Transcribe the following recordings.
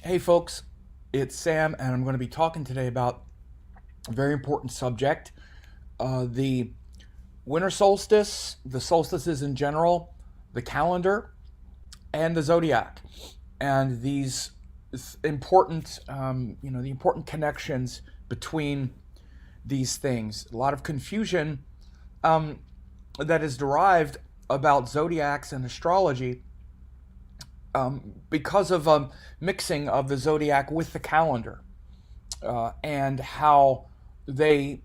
Hey folks, it's Sam, and I'm going to be talking today about a very important subject, the winter solstice, the solstices in general, the calendar, and the zodiac, and these important, the important connections between these things. A lot of confusion that is derived about zodiacs and astrology because of mixing of the zodiac with the calendar and how they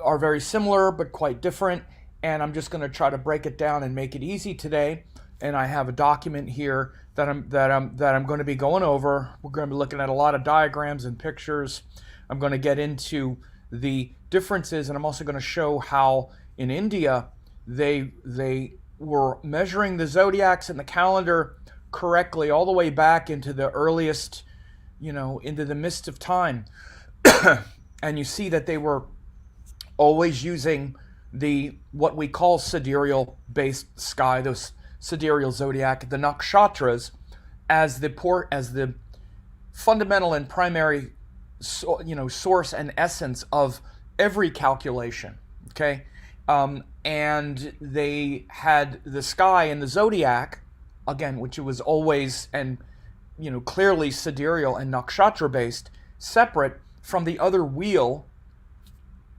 are very similar but quite different. And I'm just going to try to break it down and make it easy today. And I have a document here that I'm going to be going over. We're going to be looking at a lot of diagrams and pictures. I'm going to get into the differences, and I'm also going to show how in India they were measuring the zodiacs and the calendar correctly all the way back into the earliest, into the mist of time. And you see that they were always using the what we call sidereal based sky, those sidereal zodiac, the Nakshatras, as the fundamental and primary source and essence of every calculation. Okay, and they had the sky and the zodiac, again, which was always and clearly sidereal and nakshatra based, separate from the other wheel,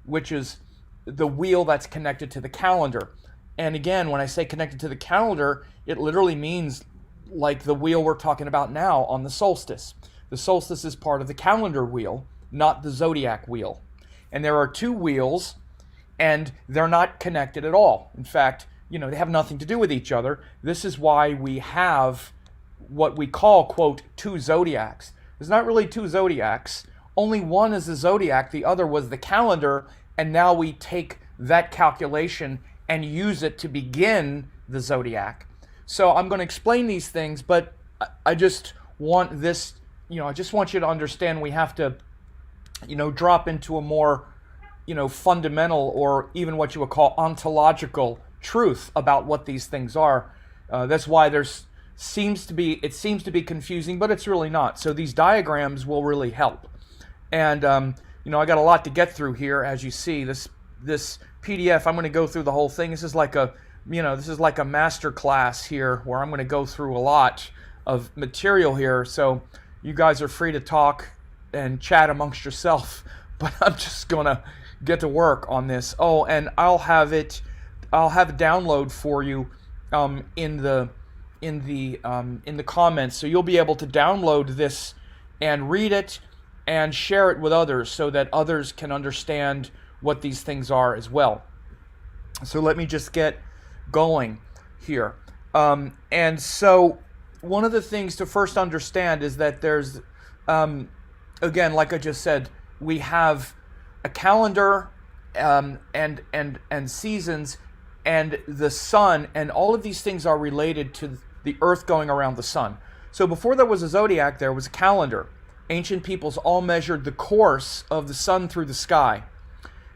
which is the wheel that's connected to the calendar. And again, when I say connected to the calendar, it literally means like the wheel we're talking about now on the solstice. The solstice is part of the calendar wheel, not the zodiac wheel. And there are two wheels, and they're not connected at all. In fact, they have nothing to do with each other. This is why we have what we call, quote, two zodiacs. There's not really two zodiacs. Only one is the zodiac, the other was the calendar, and now we take that calculation and use it to begin the zodiac. So I'm going to explain these things, but I just want this, I just want you to understand we have to, drop into a more, fundamental, or even what you would call ontological truth about what these things are. That's why it seems to be confusing, but it's really not. So these diagrams will really help. And I got a lot to get through here, as you see. This PDF, I'm going to go through the whole thing. This is like a master class here, where I'm going to go through a lot of material here. So you guys are free to talk and chat amongst yourself, but I'm just going to get to work on this. Oh, and I'll have a download for you in the comments, so you'll be able to download this and read it and share it with others so that others can understand what these things are as well. So let me just get going here. And so one of the things to first understand is that there's, again, like I just said, we have a calendar and seasons and the sun, and all of these things are related to the earth going around the sun. So before there was a zodiac, there was a calendar. Ancient peoples all measured the course of the sun through the sky.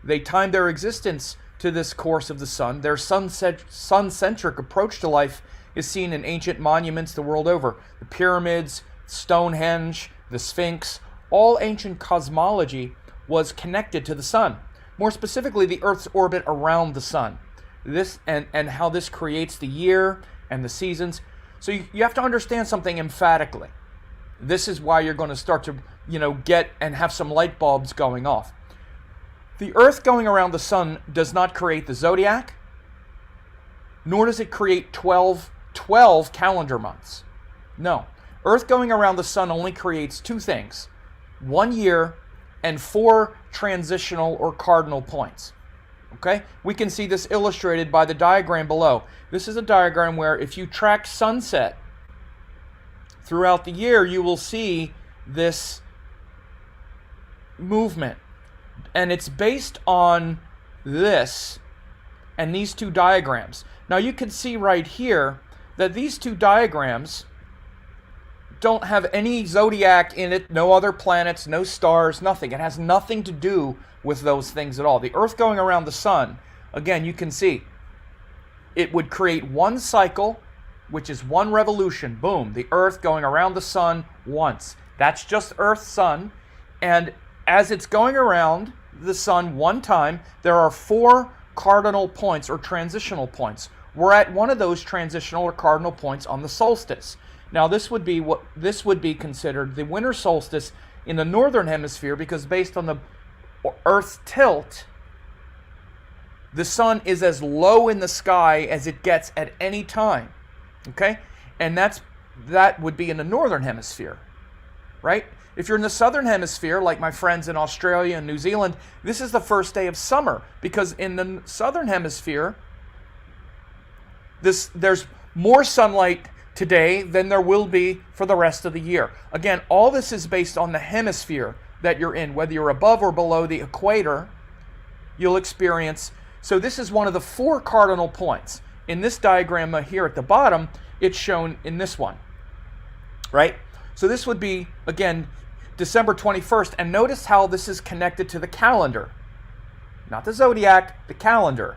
They timed their existence to this course of the sun. Their sun-centric approach to life is seen in ancient monuments the world over. The pyramids, Stonehenge, the Sphinx, all ancient cosmology was connected to the sun. More specifically, the Earth's orbit around the sun. This and how this creates the year and the seasons. So you have to understand something emphatically. This is why you're going to start to, get and have some light bulbs going off. The Earth going around the sun does not create the zodiac, nor does it create 12 calendar months. No. Earth going around the sun only creates two things: 1 year and 4 transitional or cardinal points. Okay? We can see this illustrated by the diagram below. This is a diagram where if you track sunset throughout the year, you will see this movement. And it's based on this and these two diagrams. Now you can see right here that these two diagrams don't have any zodiac in it, no other planets, no stars, nothing. It has nothing to do with those things at all. The Earth going around the sun, again, you can see, it would create one cycle which is one revolution. Boom, the Earth going around the sun once. That's just Earth, sun. And as it's going around the sun one time, there are 4 cardinal points or transitional points. We're at one of those transitional or cardinal points on the solstice. Now this would be considered the winter solstice in the northern hemisphere, because based on the Earth's tilt, the sun is as low in the sky as it gets at any time. Okay? And that would be in the northern hemisphere. Right? If you're in the southern hemisphere, like my friends in Australia and New Zealand, this is the first day of summer, because in the southern hemisphere, there's more sunlight today than there will be for the rest of the year. Again, all this is based on the hemisphere that you're in. Whether you're above or below the equator, you'll experience. So this is one of the 4 cardinal points. In this diagram here at the bottom, it's shown in this one, right? So this would be, again, December 21st. And notice how this is connected to the calendar. Not the zodiac, the calendar.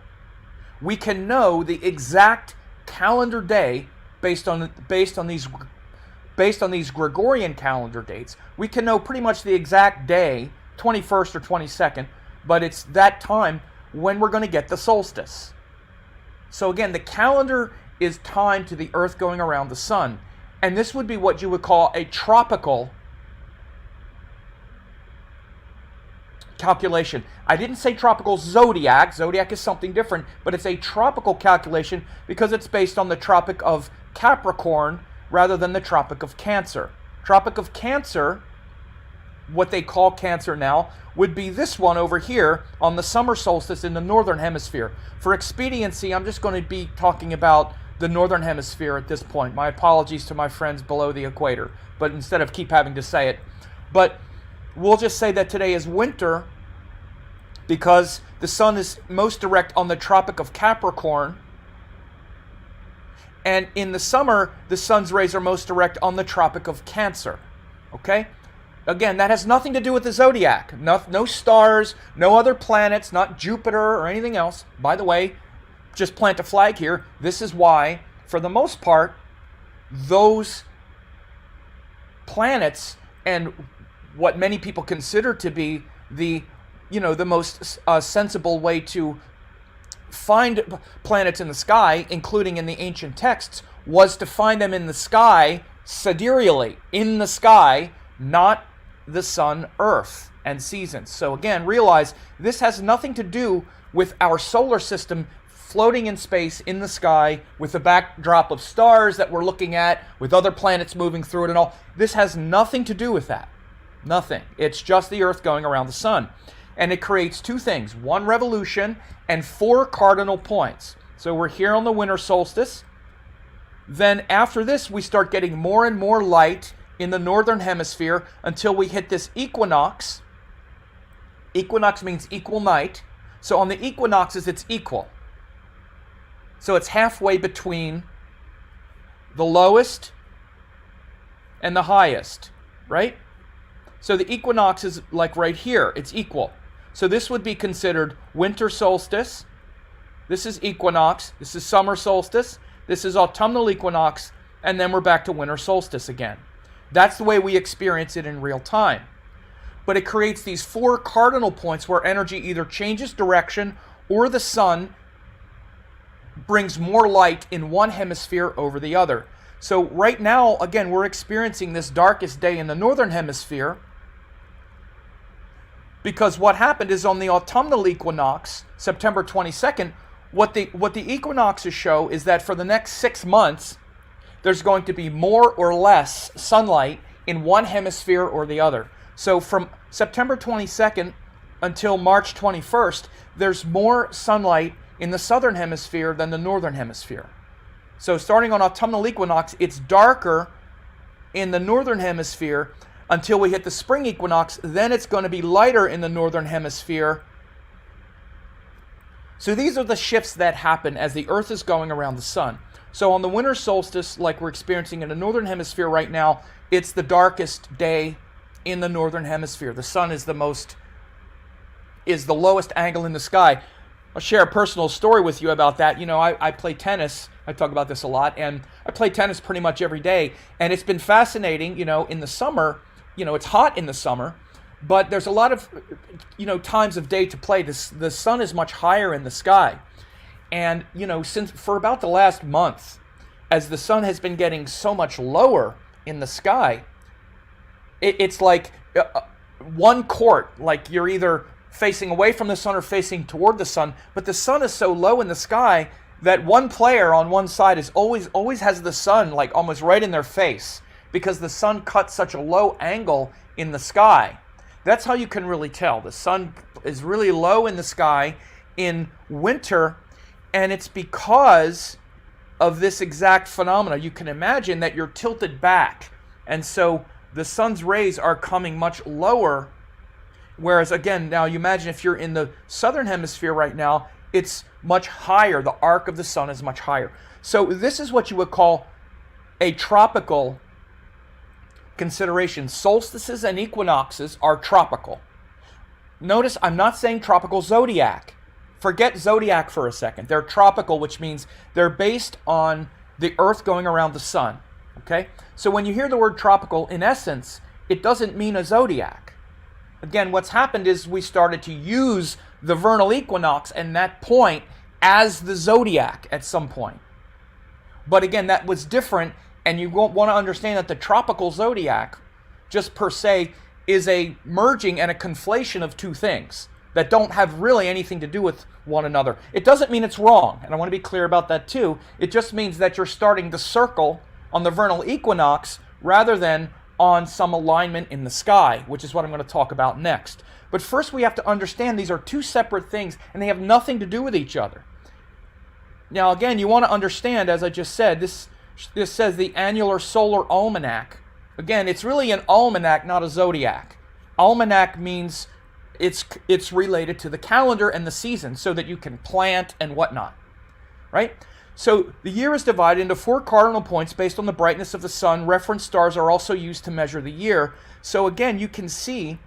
We can know the exact calendar day based on these Gregorian calendar dates. We can know pretty much the exact day, 21st or 22nd, but it's that time when we're going to get the solstice. So again, the calendar is timed to the Earth going around the sun. And this would be what you would call a tropical calculation. I didn't say tropical zodiac. Zodiac is something different, but it's a tropical calculation because it's based on the Tropic of Capricorn rather than the Tropic of Cancer. Tropic of Cancer, what they call Cancer now, would be this one over here on the summer solstice in the northern hemisphere. For expediency, I'm just going to be talking about the northern hemisphere at this point. My apologies to my friends below the equator, but instead of keep having to say it. But we'll just say that today is winter because the sun is most direct on the Tropic of Capricorn. And in the summer, the sun's rays are most direct on the Tropic of Cancer. Okay? Again, that has nothing to do with the zodiac. No stars, no other planets, not Jupiter or anything else. By the way, just plant a flag here. This is why, for the most part, those planets and what many people consider to be the most sensible way to find planets in the sky, including in the ancient texts, was to find them in the sky sidereally, in the sky, not the sun, earth, and seasons. So again, realize this has nothing to do with our solar system floating in space in the sky with a backdrop of stars that we're looking at, with other planets moving through it and all. This has nothing to do with that. Nothing. It's just the Earth going around the sun. And it creates 2 things, 1 revolution and 4 cardinal points. So we're here on the winter solstice. Then after this, we start getting more and more light in the northern hemisphere until we hit this equinox. Equinox means equal night. So on the equinoxes, it's equal. So it's halfway between the lowest and the highest, right? So the equinox is like right here. It's equal. So this would be considered winter solstice. This is equinox. This is summer solstice. This is autumnal equinox. And then we're back to winter solstice again. That's the way we experience it in real time. But it creates these 4 cardinal points where energy either changes direction or the sun brings more light in one hemisphere over the other. So right now, again, we're experiencing this darkest day in the northern hemisphere because what happened is on the autumnal equinox, September 22nd, what the equinoxes show is that for the next 6 months, there's going to be more or less sunlight in one hemisphere or the other. So from September 22nd until March 21st, there's more sunlight in the southern hemisphere than the northern hemisphere. So starting on autumnal equinox, it's darker in the northern hemisphere until we hit the spring equinox. Then it's going to be lighter in the northern hemisphere. So these are the shifts that happen as the Earth is going around the sun. So on the winter solstice, like we're experiencing in the northern hemisphere right now, it's the darkest day in the northern hemisphere. The sun is the lowest angle in the sky. I'll share a personal story with you about that. I play tennis. I talk about this a lot, and I play tennis pretty much every day. And it's been fascinating, in the summer, it's hot in the summer, but there's a lot of, times of day to play. The sun is much higher in the sky. And, since for about the last month, as the sun has been getting so much lower in the sky, it's like one court, like you're either facing away from the sun or facing toward the sun, but the sun is so low in the sky that one player on one side is always has the sun like almost right in their face, because the sun cuts such a low angle in the sky. That's how you can really tell. The sun is really low in the sky in winter, and it's because of this exact phenomena. You can imagine that you're tilted back, and so the sun's rays are coming much lower. Whereas, again, now you imagine if you're in the southern hemisphere right now, it's much higher. The arc of the sun is much higher. So this is what you would call a tropical consideration. Solstices and equinoxes are tropical. Notice I'm not saying tropical zodiac. Forget zodiac for a second. They're tropical, which means they're based on the Earth going around the sun. Okay? So when you hear the word tropical, in essence, it doesn't mean a zodiac. Again, what's happened is we started to use the vernal equinox and that point as the zodiac at some point. But again, that was different, and you want to understand that the tropical zodiac, just per se, is a merging and a conflation of two things that don't have really anything to do with one another. It doesn't mean it's wrong, and I want to be clear about that too. It just means that you're starting to circle on the vernal equinox rather than on some alignment in the sky, which is what I'm going to talk about next. But first we have to understand these are two separate things, and they have nothing to do with each other. Now again, you want to understand, as I just said, this says the annular solar almanac. Again, it's really an almanac, not a zodiac. Almanac means it's related to the calendar and the season, so that you can plant and whatnot, right? So the year is divided into 4 cardinal points based on the brightness of the sun. Reference stars are also used to measure the year. So again, you can see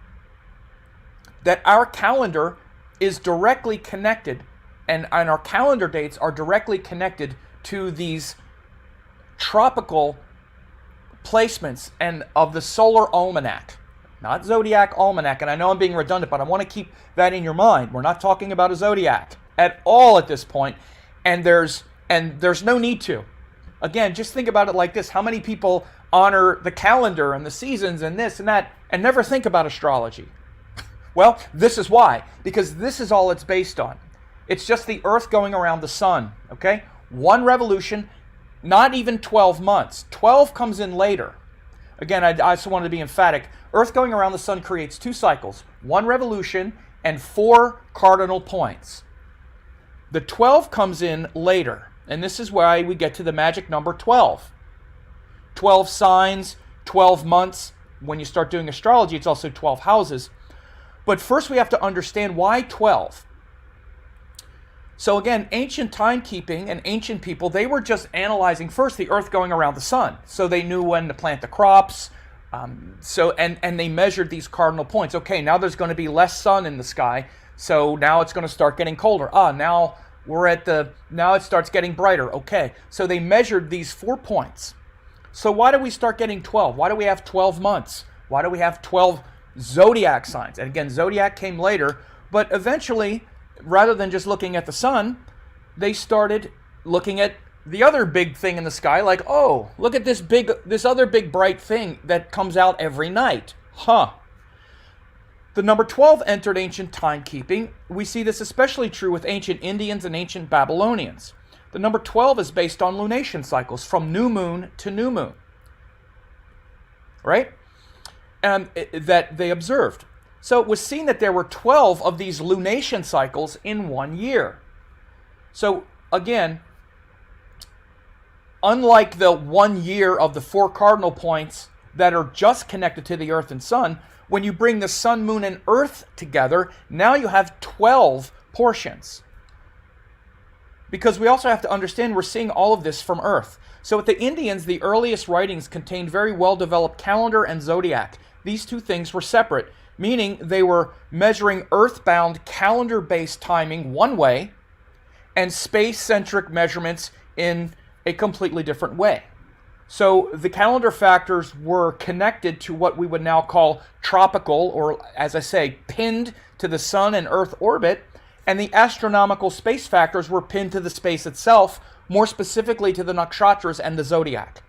that our calendar is directly connected, and our calendar dates are directly connected to these tropical placements and of the solar almanac, not zodiac almanac. And I know I'm being redundant, but I want to keep that in your mind. We're not talking about a zodiac at all at this point, and there's no need to. Again, just think about it like this. How many people honor the calendar and the seasons and this and that and never think about astrology? Well, this is why. Because this is all it's based on. It's just the Earth going around the sun, okay? One revolution, not even 12 months. 12 comes in later. Again, I just wanted to be emphatic. Earth going around the sun creates 2 cycles, 1 revolution and 4 cardinal points. The 12 comes in later. And this is why we get to the magic number 12. 12 signs, 12 months. When you start doing astrology, it's also 12 houses. But first we have to understand why 12. So again, ancient timekeeping and ancient people, they were just analyzing first the Earth going around the sun. So they knew when to plant the crops. And they measured these cardinal points. Okay, now there's going to be less sun in the sky. So now it's going to start getting colder. Now it starts getting brighter. Okay, so they measured these 4 points. So why do we start getting 12? Why do we have 12 months? Why do we have 12 zodiac signs? And again, zodiac came later, but eventually, rather than just looking at the sun, they started looking at the other big thing in the sky, like, oh, look at this other big bright thing that comes out every night. The number 12 entered ancient timekeeping. We see this especially true with ancient Indians and ancient Babylonians. The number 12 is based on lunation cycles from new moon to new moon, right? And that they observed. So it was seen that there were 12 of these lunation cycles in 1 year. So again, unlike the 1 year of the 4 cardinal points that are just connected to the Earth and Sun, when you bring the Sun, Moon, and Earth together, now you have 12 portions. Because we also have to understand we're seeing all of this from Earth. So with the Indians, the earliest writings contained very well-developed calendar and zodiac. These 2 things were separate, meaning they were measuring earthbound calendar-based timing one way, and space-centric measurements in a completely different way. So the calendar factors were connected to what we would now call tropical, or as I say, pinned to the sun and Earth orbit, and the astronomical space factors were pinned to the space itself, more specifically to the Nakshatras and the Zodiac.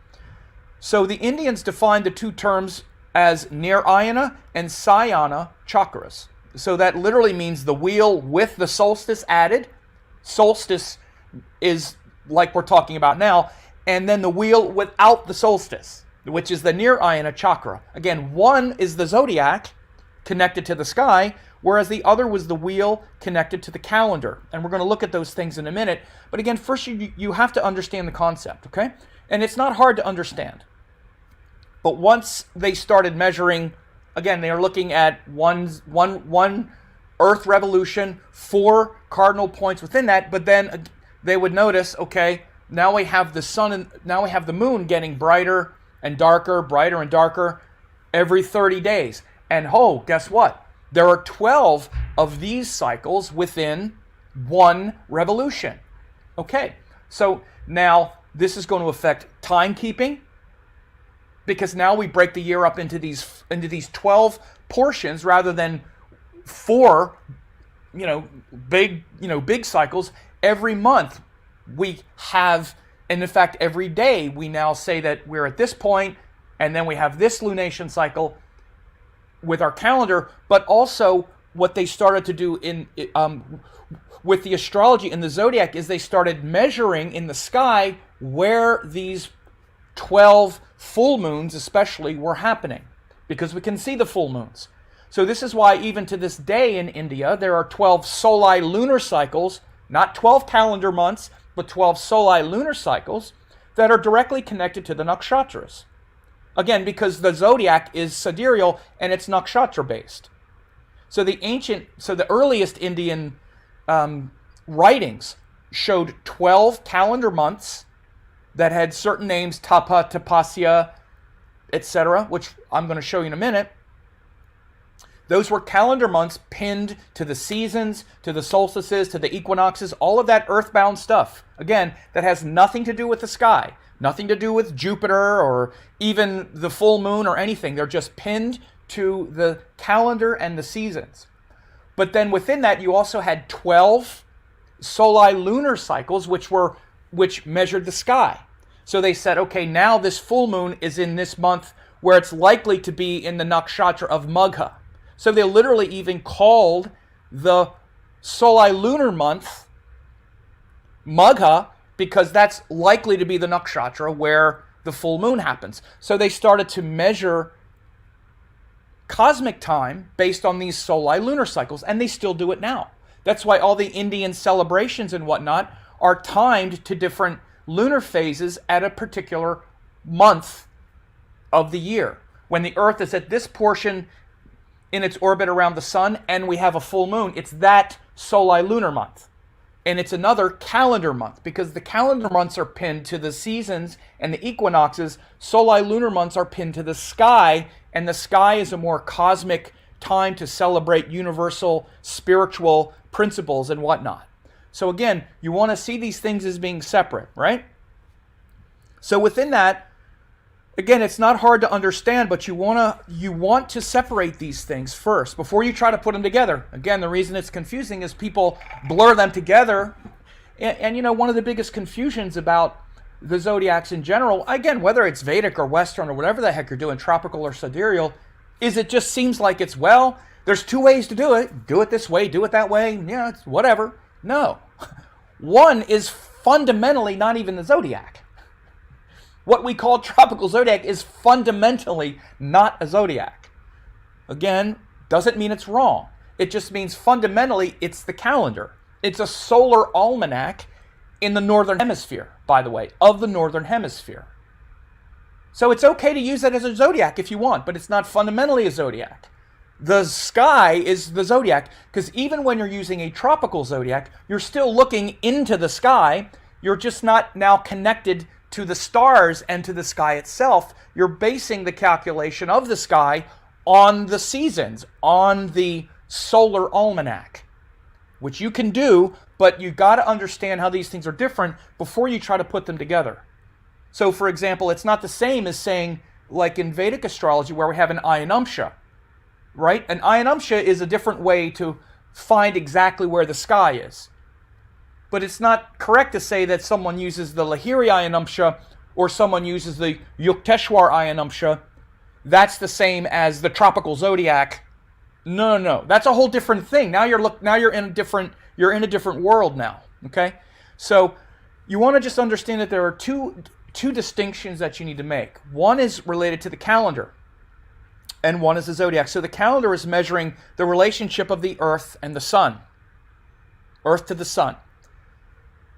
So the Indians defined the two terms as Nirayana and Sayana chakras. So that literally means the wheel with the solstice added. Solstice is like we're talking about now, and then the wheel without the solstice, which is the Nirayana chakra. Again, one is the Zodiac connected to the sky, whereas the other was the wheel connected to the calendar. And we're going to look at those things in a minute. But again, first you have to understand the concept, okay? And it's not hard to understand. But once they started measuring, again, they are looking at one Earth revolution, 4 cardinal points within that, but then they would notice, okay, now we have the sun and now we have the moon getting brighter and darker every 30 days. And guess what? There are 12 of these cycles within one revolution. Okay, so now this is going to affect timekeeping, because now we break the year up into these 12 portions rather than 4, big cycles. Every month we have, and in fact every day we now say that we're at this point, and then we have this lunation cycle with our calendar. But also what they started to do in with the astrology and the zodiac is they started measuring in the sky where these 12 full moons especially were happening, because we can see the full moons. So this is why even to this day in India there are 12 soli lunar cycles, not 12 calendar months, but 12 soli lunar cycles that are directly connected to the Nakshatras. Again, because the zodiac is sidereal and it's nakshatra based. So the earliest Indian writings showed 12 calendar months that had certain names, tapa, tapasya, etc., which I'm going to show you in a minute. Those were calendar months pinned to the seasons, to the solstices, to the equinoxes, all of that earthbound stuff. Again, that has nothing to do with the sky, nothing to do with Jupiter or even the full moon or anything. They're just pinned to the calendar and the seasons. But then within that, you also had 12 soli lunar cycles, which measured the sky. So they said, okay, now this full moon is in this month where it's likely to be in the nakshatra of Magha. So they literally even called the soli lunar month Magha, because that's likely to be the nakshatra where the full moon happens. So they started to measure cosmic time based on these soli lunar cycles, and they still do it now. That's why all the Indian celebrations and whatnot are timed to different lunar phases at a particular month of the year. When the Earth is at this portion in its orbit around the sun and we have a full moon, it's that soli lunar month. And it's another calendar month, because the calendar months are pinned to the seasons and the equinoxes. Soli lunar months are pinned to the sky, and the sky is a more cosmic time to celebrate universal spiritual principles and whatnot. So again, you want to see these things as being separate, right? So within that, again, it's not hard to understand, but you want to separate these things first before you try to put them together. Again, the reason it's confusing is people blur them together. And one of the biggest confusions about the zodiacs in general, again, whether it's Vedic or Western or whatever the heck you're doing, tropical or sidereal, is it just seems like it's, well, there's 2 ways to do it. Do it this way, do it that way. Yeah, it's whatever. No. One is fundamentally not even the zodiac. What we call tropical zodiac is fundamentally not a zodiac. Again, doesn't mean it's wrong. It just means fundamentally it's the calendar. It's a solar almanac in the northern hemisphere, by the way, of the northern hemisphere. So it's okay to use that as a zodiac if you want, but it's not fundamentally a zodiac. The sky is the zodiac, because even when you're using a tropical zodiac, you're still looking into the sky. You're just not now connected to the stars and to the sky itself. You're basing the calculation of the sky on the seasons, on the solar almanac, which you can do But you got to understand how these things are different before you try to put them together. So, for example, it's not the same as saying, like in Vedic astrology, where we have an Ayanamsha, right? An Ayanamsha is a different way to find exactly where the sky is. But it's not correct to say that someone uses the Lahiri Ayanamsha or someone uses the Yukteswar Ayanamsha. That's the same as the tropical zodiac. No. That's a whole different thing. Now you're in a different world now. Okay? So you want to just understand that there are two distinctions that you need to make. One is related to the calendar, and one is the zodiac. So the calendar is measuring the relationship of the Earth and the Sun. Earth to the Sun.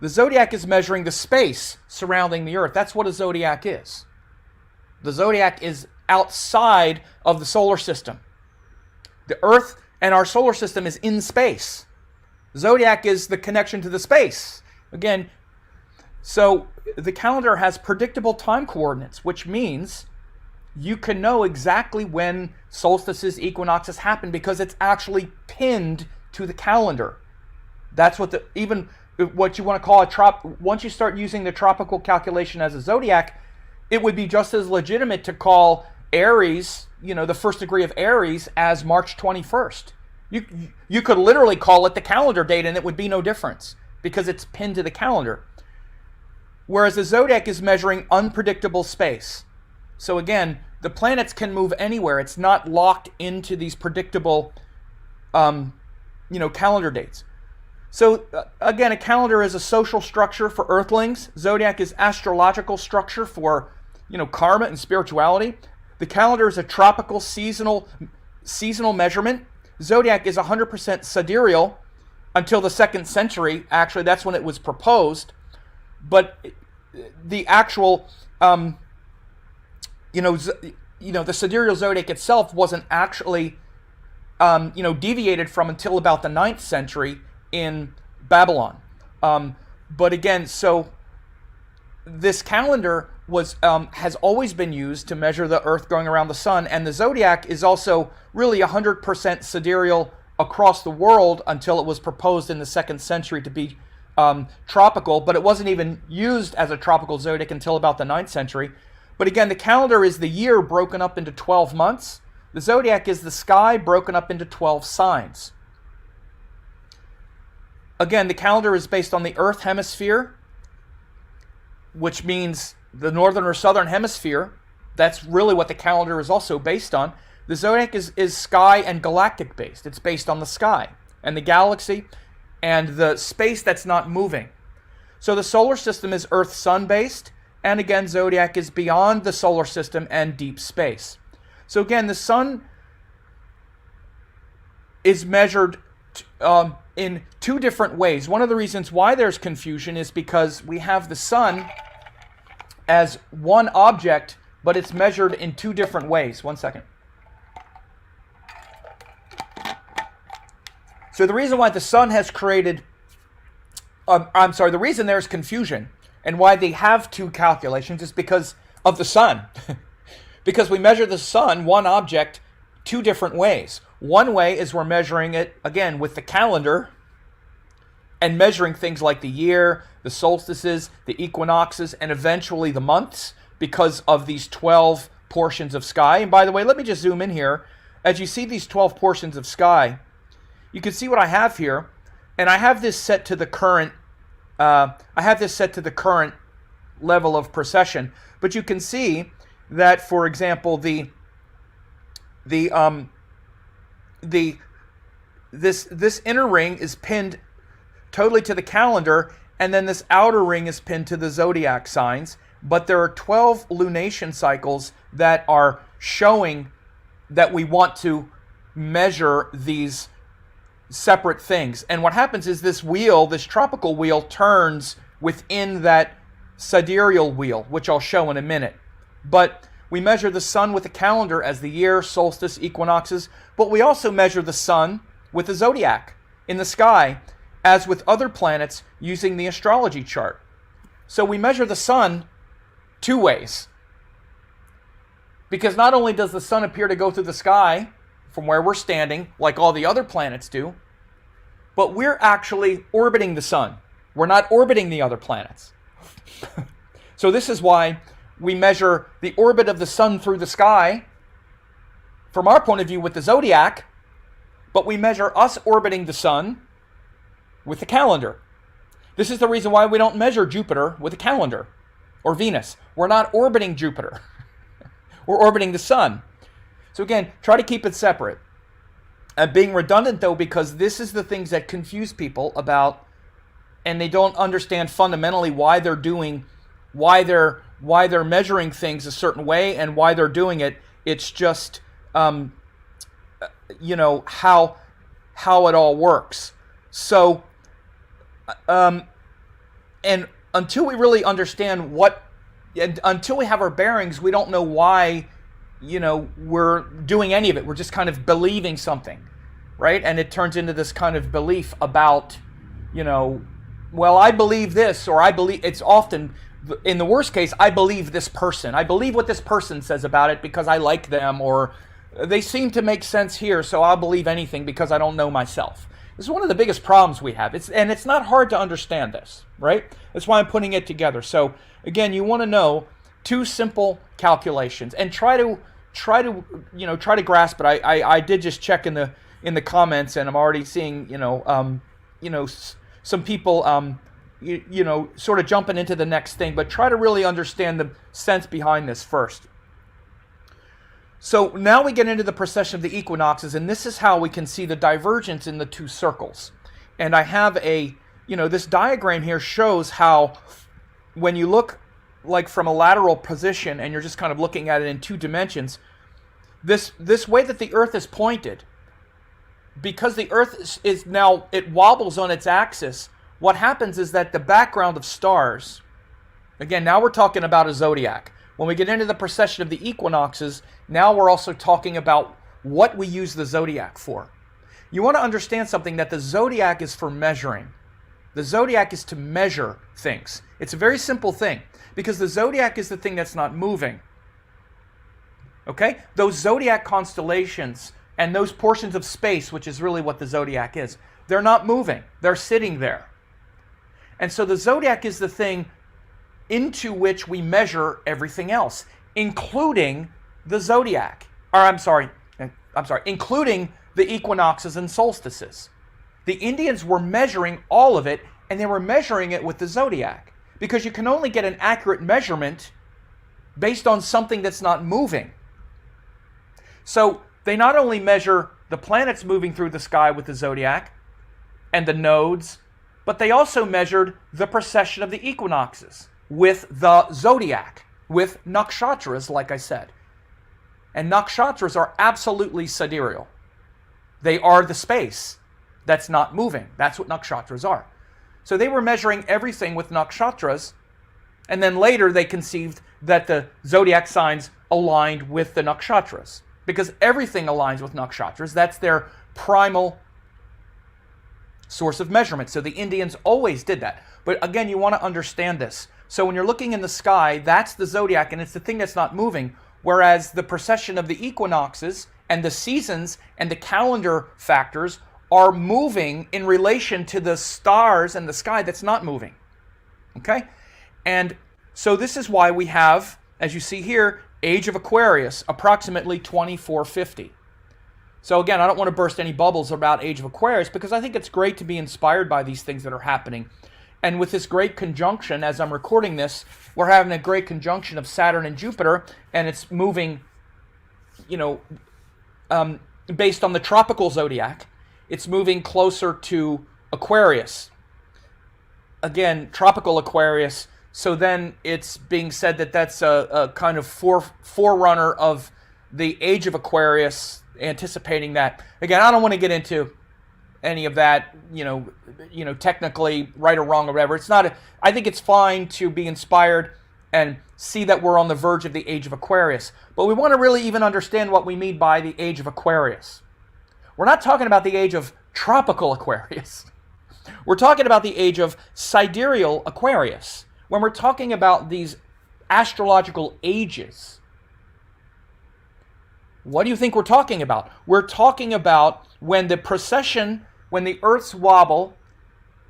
The zodiac is measuring the space surrounding the Earth. That's what a zodiac is. The zodiac is outside of the solar system. The Earth and our solar system is in space. Zodiac is the connection to the space. Again, so the calendar has predictable time coordinates, which means you can know exactly when solstices, equinoxes happen because it's actually pinned to the calendar. That's what what you want to call once you start using the tropical calculation as a zodiac, it would be just as legitimate to call Aries, the first degree of Aries, as March 21st. You could literally call it the calendar date and it would be no difference because it's pinned to the calendar. Whereas the zodiac is measuring unpredictable space. So again, the planets can move anywhere. It's not locked into these predictable calendar dates. So again, a calendar is a social structure for earthlings. Zodiac is astrological structure for, karma and spirituality. The calendar is a tropical seasonal measurement. Zodiac is 100% sidereal until the 2nd century. Actually, that's when it was proposed. But the actual, the sidereal zodiac itself wasn't actually, deviated from until about the 9th century in Babylon. But again, so this calendar has always been used to measure the Earth going around the Sun, and the zodiac is also really 100% sidereal across the world until it was proposed in the 2nd century to be tropical, but it wasn't even used as a tropical zodiac until about the 9th century. But again, the calendar is the year broken up into 12 months. The zodiac is the sky broken up into 12 signs. Again, the calendar is based on the Earth hemisphere, which means the northern or southern hemisphere. That's really what the calendar is also based on. The zodiac is sky and galactic based. It's based on the sky and the galaxy and the space that's not moving. So the solar system is Earth-Sun based, and again, zodiac is beyond the solar system and deep space. So again, the Sun is measured in two different ways. One of the reasons why there's confusion is because we have the Sun as one object, but it's measured in two different ways. One second. So the reason why the Sun has created, the reason there's confusion and why they have two calculations is because of the Sun. Because we measure the Sun, one object, two different ways. One way is we're measuring it, again, with the calendar and measuring things like the year, the solstices, the equinoxes, and eventually the months because of these 12 portions of sky. And by the way, let me just zoom in here. As you see these 12 portions of sky, you can see what I have here, and I have this set to the current. Level of procession. But you can see that, for example, this inner ring is pinned totally to the calendar, and then this outer ring is pinned to the zodiac signs. But there are 12 lunation cycles that are showing that we want to measure these separate things. And what happens is this wheel, this tropical wheel, turns within that sidereal wheel, which I'll show in a minute. But we measure the Sun with the calendar as the year, solstice, equinoxes, but we also measure the Sun with the zodiac in the sky, as with other planets, using the astrology chart. So we measure the Sun two ways. Because not only does the Sun appear to go through the sky from where we're standing, like all the other planets do, but we're actually orbiting the sun. We're not orbiting the other planets. So this is why we measure the orbit of the sun through the sky from our point of view with the zodiac, but we measure us orbiting the sun with the calendar. This is the reason why we don't measure Jupiter with a calendar or Venus. We're not orbiting Jupiter. We're orbiting the sun. So again, try to keep it separate. Being redundant though, because this is the things that confuse people about, and they don't understand fundamentally why they're doing, why they're measuring things a certain way and why they're doing it. It's just, how it all works. So, and until we really understand until we have our bearings, we don't know why, we're doing any of it. We're just kind of believing something, right? And it turns into this kind of belief about, well, I believe this, or I believe, it's often, in the worst case, I believe this person. I believe what this person says about it because I like them, or they seem to make sense here, so I'll believe anything because I don't know myself. This is one of the biggest problems we have. It's not hard to understand this, right? That's why I'm putting it together. So again, you want to know 2 simple calculations and try to grasp it. I did just check in the comments, and I'm already seeing some people sort of jumping into the next thing, but try to really understand the sense behind this first. So now we get into the procession of the equinoxes, and this is how we can see the divergence in the 2 circles. And I have this diagram here shows how when you look like from a lateral position and you're just kind of looking at it in 2 dimensions, this way that the Earth is pointed, because the Earth is now, it wobbles on its axis, what happens is that the background of stars, again, now we're talking about a zodiac. When we get into the procession of the equinoxes, now we're also talking about what we use the zodiac for. You want to understand something, that the zodiac is for measuring. The zodiac is to measure things. It's a very simple thing, because the zodiac is the thing that's not moving. Okay? Those zodiac constellations and those portions of space, which is really what the zodiac is, they're not moving. They're sitting there. And so the zodiac is the thing into which we measure everything else, including the zodiac. Including the equinoxes and solstices. The Indians were measuring all of it, and they were measuring it with the zodiac, because you can only get an accurate measurement based on something that's not moving. So they not only measure the planets moving through the sky with the zodiac and the nodes, but they also measured the procession of the equinoxes with the zodiac, with Nakshatras, like I said. And Nakshatras are absolutely sidereal. They are the space that's not moving. That's what Nakshatras are. So they were measuring everything with Nakshatras, and then later they conceived that the zodiac signs aligned with the Nakshatras, because everything aligns with Nakshatras. That's their primal source of measurement. So the Indians always did that. But again, you want to understand this. So when you're looking in the sky, that's the zodiac, and it's the thing that's not moving, whereas the procession of the equinoxes and the seasons and the calendar factors are moving in relation to the stars and the sky that's not moving. Okay? And so this is why we have, as you see here, age of Aquarius, approximately 2450. So again, I don't want to burst any bubbles about age of Aquarius, because I think it's great to be inspired by these things that are happening. And with this great conjunction, as I'm recording this, we're having a great conjunction of Saturn and Jupiter, and it's moving, based on the tropical zodiac, it's moving closer to Aquarius. Again, tropical Aquarius. So then it's being said that that's a kind of forerunner of the age of Aquarius, anticipating that. Again, I don't want to get into any of that, technically right or wrong or whatever. It's not. I think it's fine to be inspired and see that we're on the verge of the age of Aquarius. But we want to really even understand what we mean by the age of Aquarius. We're not talking about the age of tropical Aquarius. We're talking about the age of sidereal Aquarius. When we're talking about these astrological ages, what do you think we're talking about? We're talking about when the procession when the Earth's wobble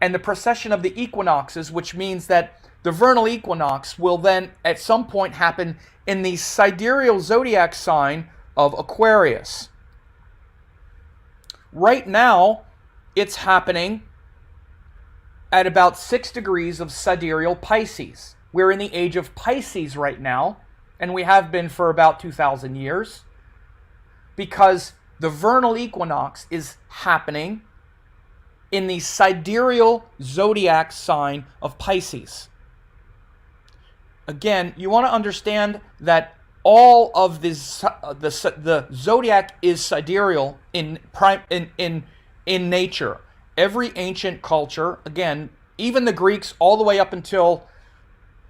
and the precession of the equinoxes, which means that the vernal equinox will then at some point happen in the sidereal zodiac sign of Aquarius. Right now, it's happening at about 6 degrees of sidereal Pisces. We're in the age of Pisces right now, and we have been for about 2,000 years, because the vernal equinox is happening in the sidereal zodiac sign of Pisces. Again, you want to understand that all of this, the zodiac is sidereal in nature. Every ancient culture, again, even the Greeks, all the way up until,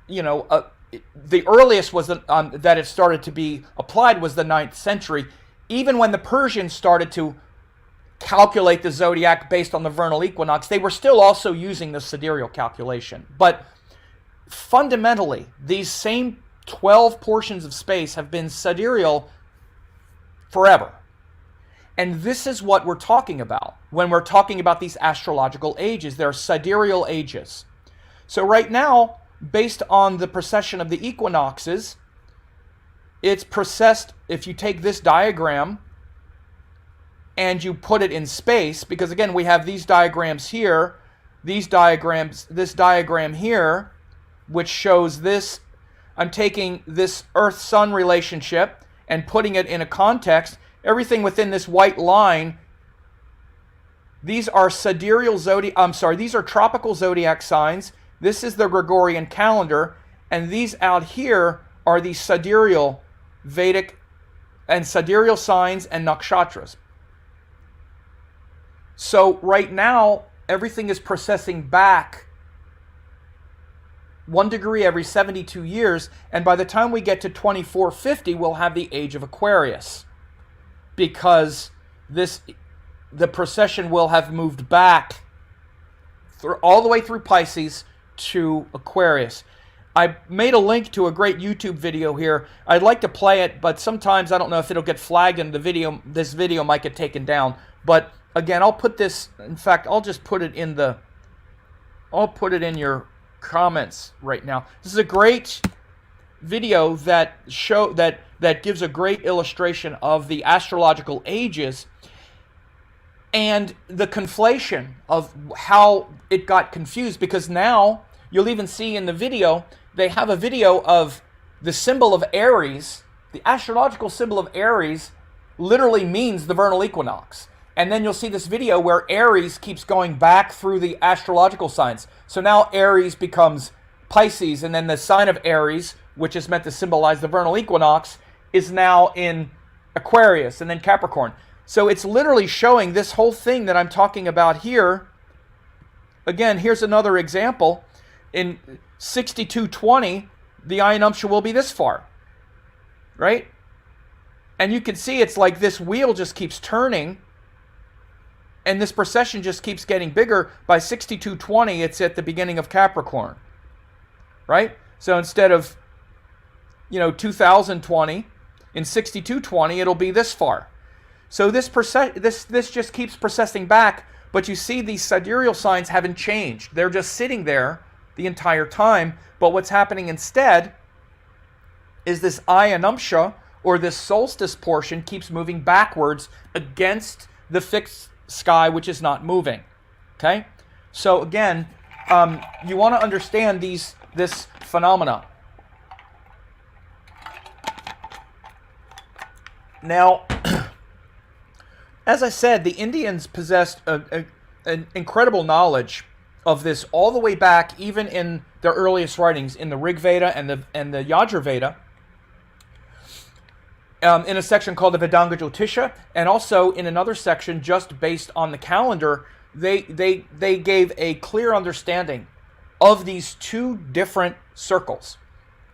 the earliest was that it started to be applied was the 9th century. Even when the Persians started to calculate the zodiac based on the vernal equinox, they were still also using the sidereal calculation. But fundamentally, these same 12 portions of space have been sidereal forever. And this is what we're talking about when we're talking about these astrological ages. They're sidereal ages. So right now, based on the precession of the equinoxes, it's precessed. If you take this diagram and you put it in space, because again, we have these diagrams here, this diagram here, which shows this. I'm taking this Earth-Sun relationship and putting it in a context. Everything within this white line, these are these are tropical zodiac signs. This is the Gregorian calendar, and these out here are the sidereal Vedic and sidereal signs and Nakshatras. So right now, everything is processing back 1 degree every 72 years, and by the time we get to 2450, we'll have the age of Aquarius, because the precession will have moved back all the way through Pisces to Aquarius. I made a link to a great YouTube video here. I'd like to play it, but sometimes I don't know if it'll get flagged and this video might get taken down. But again, I'll put this, in fact, I'll just put it in your comments right now. This is a great video that gives a great illustration of the astrological ages and the conflation of how it got confused, because now you'll even see in the video, they have a video of the symbol of Aries. The astrological symbol of Aries literally means the vernal equinox. And then you'll see this video where Aries keeps going back through the astrological signs. So now Aries becomes Pisces, and then the sign of Aries, which is meant to symbolize the vernal equinox, is now in Aquarius and then Capricorn. So it's literally showing this whole thing that I'm talking about here. Again, here's another example. In 6220, the eye nuptial will be this far, right? And you can see it's like this wheel just keeps turning, and this precession just keeps getting bigger. By 6220, it's at the beginning of Capricorn, right? So instead of 2020, in 6220, it'll be this far. So this just keeps precessing back, but you see these sidereal signs haven't changed. They're just sitting there the entire time. But what's happening instead is this eye nuptial, or this solstice portion, keeps moving backwards against the fixed sky, which is not moving. Okay? So again, you want to understand this phenomena. Now, as I said, the Indians possessed an incredible knowledge of this all the way back, even in their earliest writings, in the Rig Veda and the Yajur Veda, in a section called the Vedanga Jotisha, and also in another section just based on the calendar. They gave a clear understanding of these two different circles.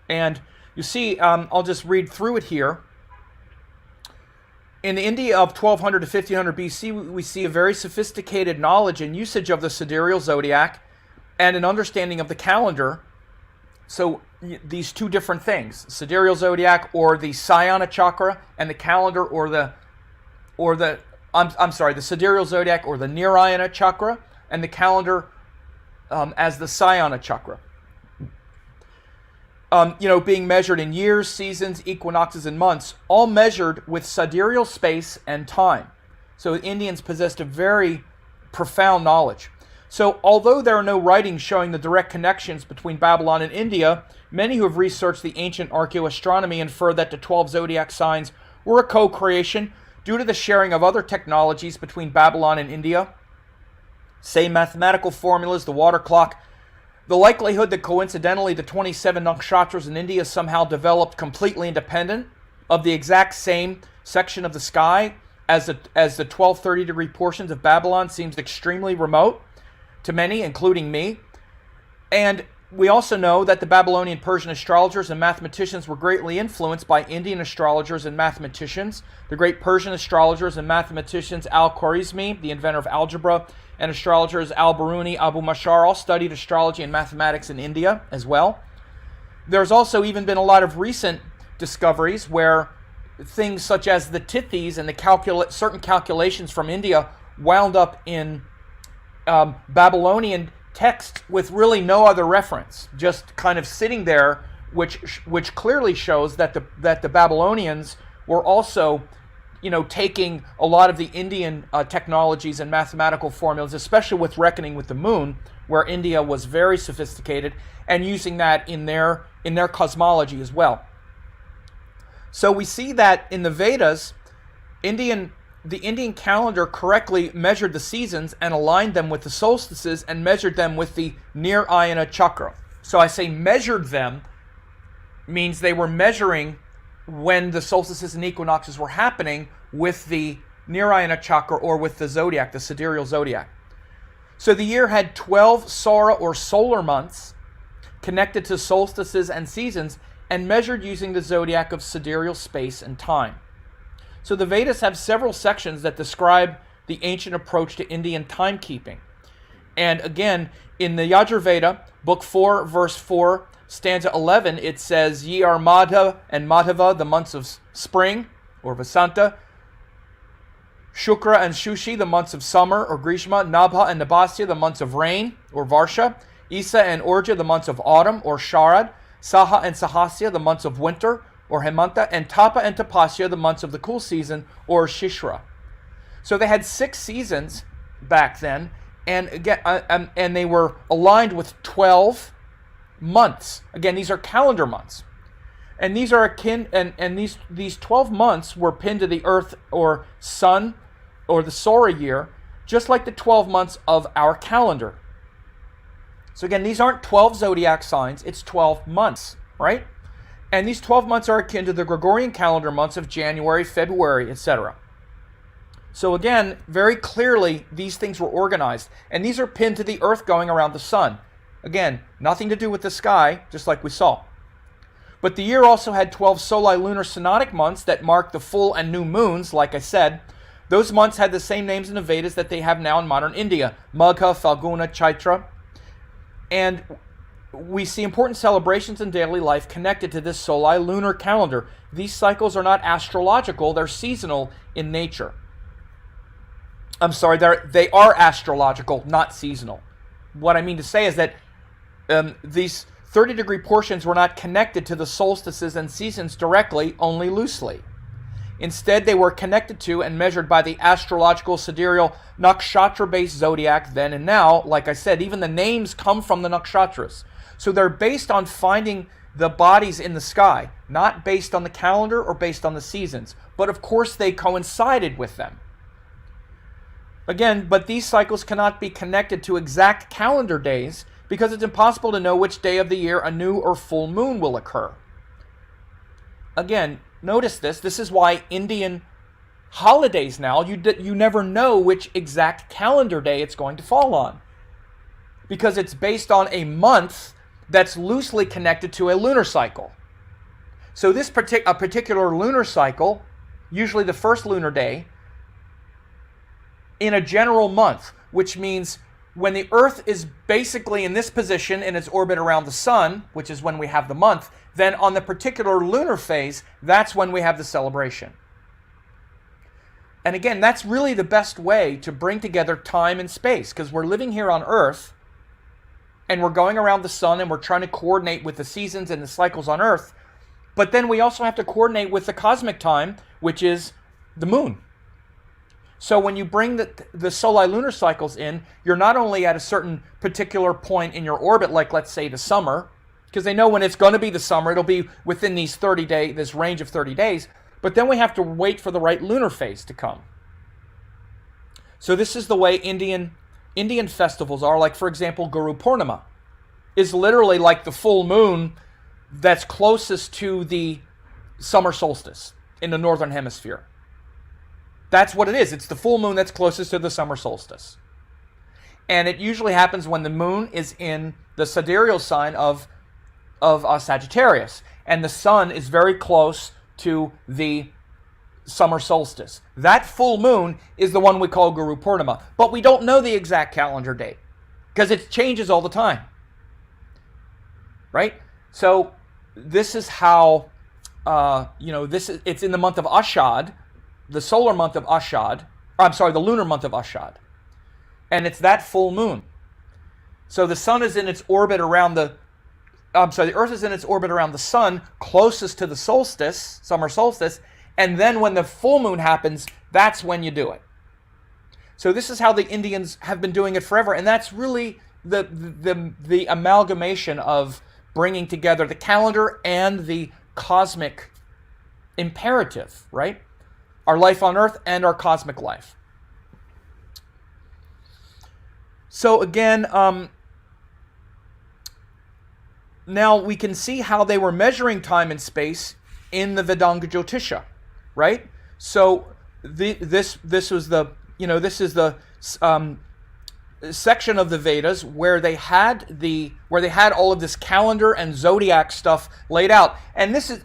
And you see, I'll just read through it here. In the India of 1200 to 1500 BC, we see a very sophisticated knowledge and usage of the sidereal zodiac and an understanding of the calendar. So these two different things, sidereal zodiac, or the Sayana chakra, and the calendar, or the I'm sorry, the Sidereal Zodiac or the Nirayana chakra, and the calendar as the Sayana chakra. Being measured in years, seasons, equinoxes, and months, all measured with sidereal space and time. So Indians possessed a very profound knowledge. So although there are no writings showing the direct connections between Babylon and India, many who have researched the ancient archaeoastronomy infer that the 12 zodiac signs were a co-creation due to the sharing of other technologies between Babylon and India. Say mathematical formulas, the water clock. The likelihood that coincidentally the 27 Nakshatras in India somehow developed completely independent of the exact same section of the sky as the 1230-degree portions of Babylon seems extremely remote to many, including me. And we also know that the Babylonian Persian astrologers and mathematicians were greatly influenced by Indian astrologers and mathematicians. The great Persian astrologers and mathematicians Al-Khwarizmi, the inventor of algebra, and astrologers Al-Biruni, Abu Mashar all studied astrology and mathematics in India as well. There's also even been a lot of recent discoveries where things such as the tithis and the certain calculations from India wound up in Babylonian text with really no other reference, just kind of sitting there, which clearly shows that the Babylonians were also taking a lot of the Indian technologies and mathematical formulas, especially with reckoning with the moon, where India was very sophisticated, and using that in their cosmology as well. So we see that in the Vedas, the Indian calendar correctly measured the seasons and aligned them with the solstices and measured them with the Nirayana chakra. So I say measured them means they were measuring when the solstices and equinoxes were happening with the Nirayana chakra or with the zodiac, the sidereal zodiac. So the year had 12 Saura or solar months connected to solstices and seasons and measured using the zodiac of sidereal space and time. So the Vedas have several sections that describe the ancient approach to Indian timekeeping. And again, in the Yajurveda, book 4, verse 4, stanza 11, it says, Ye are Madha and Madhava, the months of spring, or Vasanta, Shukra and Shushi, the months of summer, or Grishma, Nabha and Nabhasya, the months of rain, or Varsha, Isa and Urja, the months of autumn, or Sharad, Saha and Sahasya, the months of winter, or Hemanta, and Tapa and Tapasya, the months of the cool season, or Shishra. So they had 6 seasons back then, and again, and they were aligned with 12 months. Again, these are calendar months, and these are akin, and these 12 months were pinned to the Earth or Sun, or the Saura year, just like the 12 months of our calendar. So again, these aren't 12 zodiac signs; it's 12 months, right? And these 12 months are akin to the Gregorian calendar months of January, February, etc. So again, very clearly, these things were organized. And these are pinned to the Earth going around the Sun. Again, nothing to do with the sky, just like we saw. But the year also had 12 soli lunar synodic months that marked the full and new moons, like I said. Those months had the same names in the Vedas that they have now in modern India. Magha, Falguna, Chaitra. And we see important celebrations in daily life connected to this soli lunar calendar. These cycles are not astrological, they're seasonal in nature. I'm sorry, they are astrological, not seasonal. What I mean to say is that these 30-degree portions were not connected to the solstices and seasons directly, only loosely. Instead, they were connected to and measured by the astrological sidereal nakshatra-based zodiac then and now. Like I said, even the names come from the nakshatras. So they're based on finding the bodies in the sky, not based on the calendar or based on the seasons. But of course, they coincided with them. Again, but these cycles cannot be connected to exact calendar days because it's impossible to know which day of the year a new or full moon will occur. Again, notice this. This is why Indian holidays now, you never know which exact calendar day it's going to fall on, because it's based on a month that's loosely connected to a lunar cycle. So this a particular lunar cycle, usually the first lunar day, in a general month, which means when the Earth is basically in this position in its orbit around the Sun, which is when we have the month, then on the particular lunar phase, that's when we have the celebration. And again, that's really the best way to bring together time and space, because we're living here on Earth and we're going around the sun and we're trying to coordinate with the seasons and the cycles on Earth. But then we also have to coordinate with the cosmic time, which is the moon. So when you bring the soli-lunar cycles in, you're not only at a certain particular point in your orbit, like let's say the summer, because they know when it's going to be the summer, it'll be within this range of 30 days, but then we have to wait for the right lunar phase to come. So this is the way Indian festivals are. Like, for example, Guru Purnima is literally like the full moon that's closest to the summer solstice in the northern hemisphere. That's what it is. It's the full moon that's closest to the summer solstice. And it usually happens when the moon is in the sidereal sign of Sagittarius. And the sun is very close to the summer solstice. That full moon is the one we call Guru Purnima. But we don't know the exact calendar date because it changes all the time. Right? So this is how, it's in the month of Ashad, the solar month of Ashad, the lunar month of Ashad. And it's that full moon. So the sun is in its orbit around the Earth is in its orbit around the sun, closest to the solstice, summer solstice, and then when the full moon happens, that's when you do it. So this is how the Indians have been doing it forever, and that's really the amalgamation of bringing together the calendar and the cosmic imperative, right? Our life on Earth and our cosmic life. So again, now we can see how they were measuring time and space in the Vedanga Jotisha, right? So this is the section of the Vedas where they had all of this calendar and zodiac stuff laid out. And this is,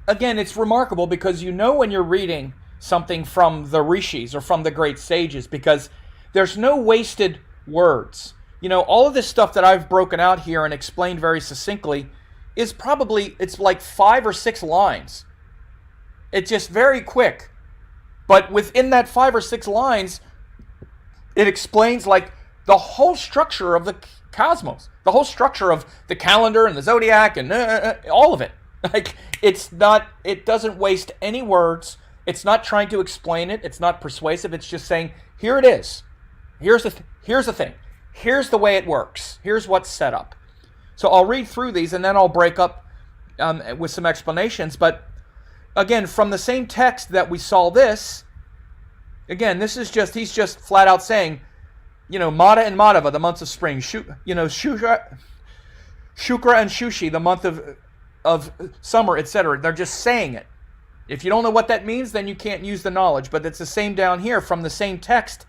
again, it's remarkable because when you're reading something from the rishis or from the great sages, because there's no wasted words. All of this stuff that I've broken out here and explained very succinctly is it's like 5 or 6 lines. It's just very quick. But within that 5 or 6 lines, it explains like the whole structure of the cosmos, the whole structure of the calendar and the zodiac and all of it. Like, it doesn't waste any words. It's not trying to explain it. It's not persuasive. It's just saying, here it is. Here's the thing. Here's the way it works. Here's what's set up. So I'll read through these and then I'll break up with some explanations. But again, from the same text that we saw this, again, he's just flat out saying, Mada and Madhava, the months of spring, Shukra and Shushi, the month of summer, etc. They're just saying it. If you don't know what that means, then you can't use the knowledge. But it's the same down here from the same text.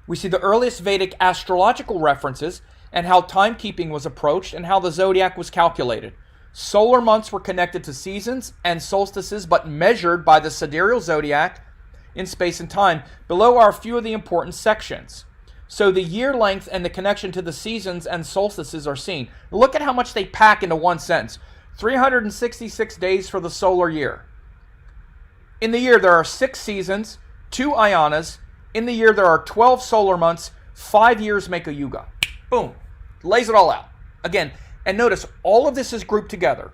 We see the earliest Vedic astrological references and how timekeeping was approached and how the zodiac was calculated. Solar months were connected to seasons and solstices, but measured by the sidereal zodiac in space and time. Below are a few of the important sections. So the year length and the connection to the seasons and solstices are seen. Look at how much they pack into one sentence. 366 days for the solar year. In the year, there are 6 seasons, 2 ayanas. In the year, there are 12 solar months. 5 years make a yuga. Boom. Lays it all out. Again, and notice, all of this is grouped together.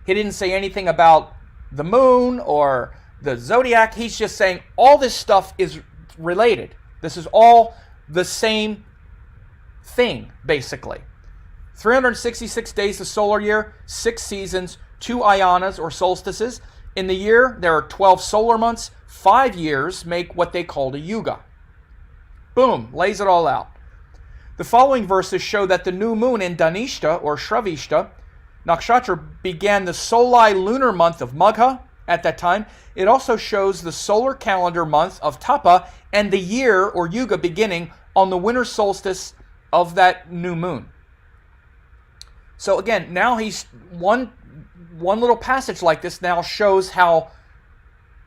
He didn't say anything about the moon or the zodiac. He's just saying all this stuff is related. This is all the same thing, basically. 366 days the solar year, 6 seasons, 2 ayanas or solstices. In the year, there are 12 solar months. 5 years make what they called a yuga. Boom, lays it all out. The following verses show that the new moon in Dhanishta or Shravishta Nakshatra began the soli-lunar month of Magha at that time. It also shows the solar calendar month of Tapa and the year or yuga beginning on the winter solstice of that new moon. So again, now he's one little passage like this now shows how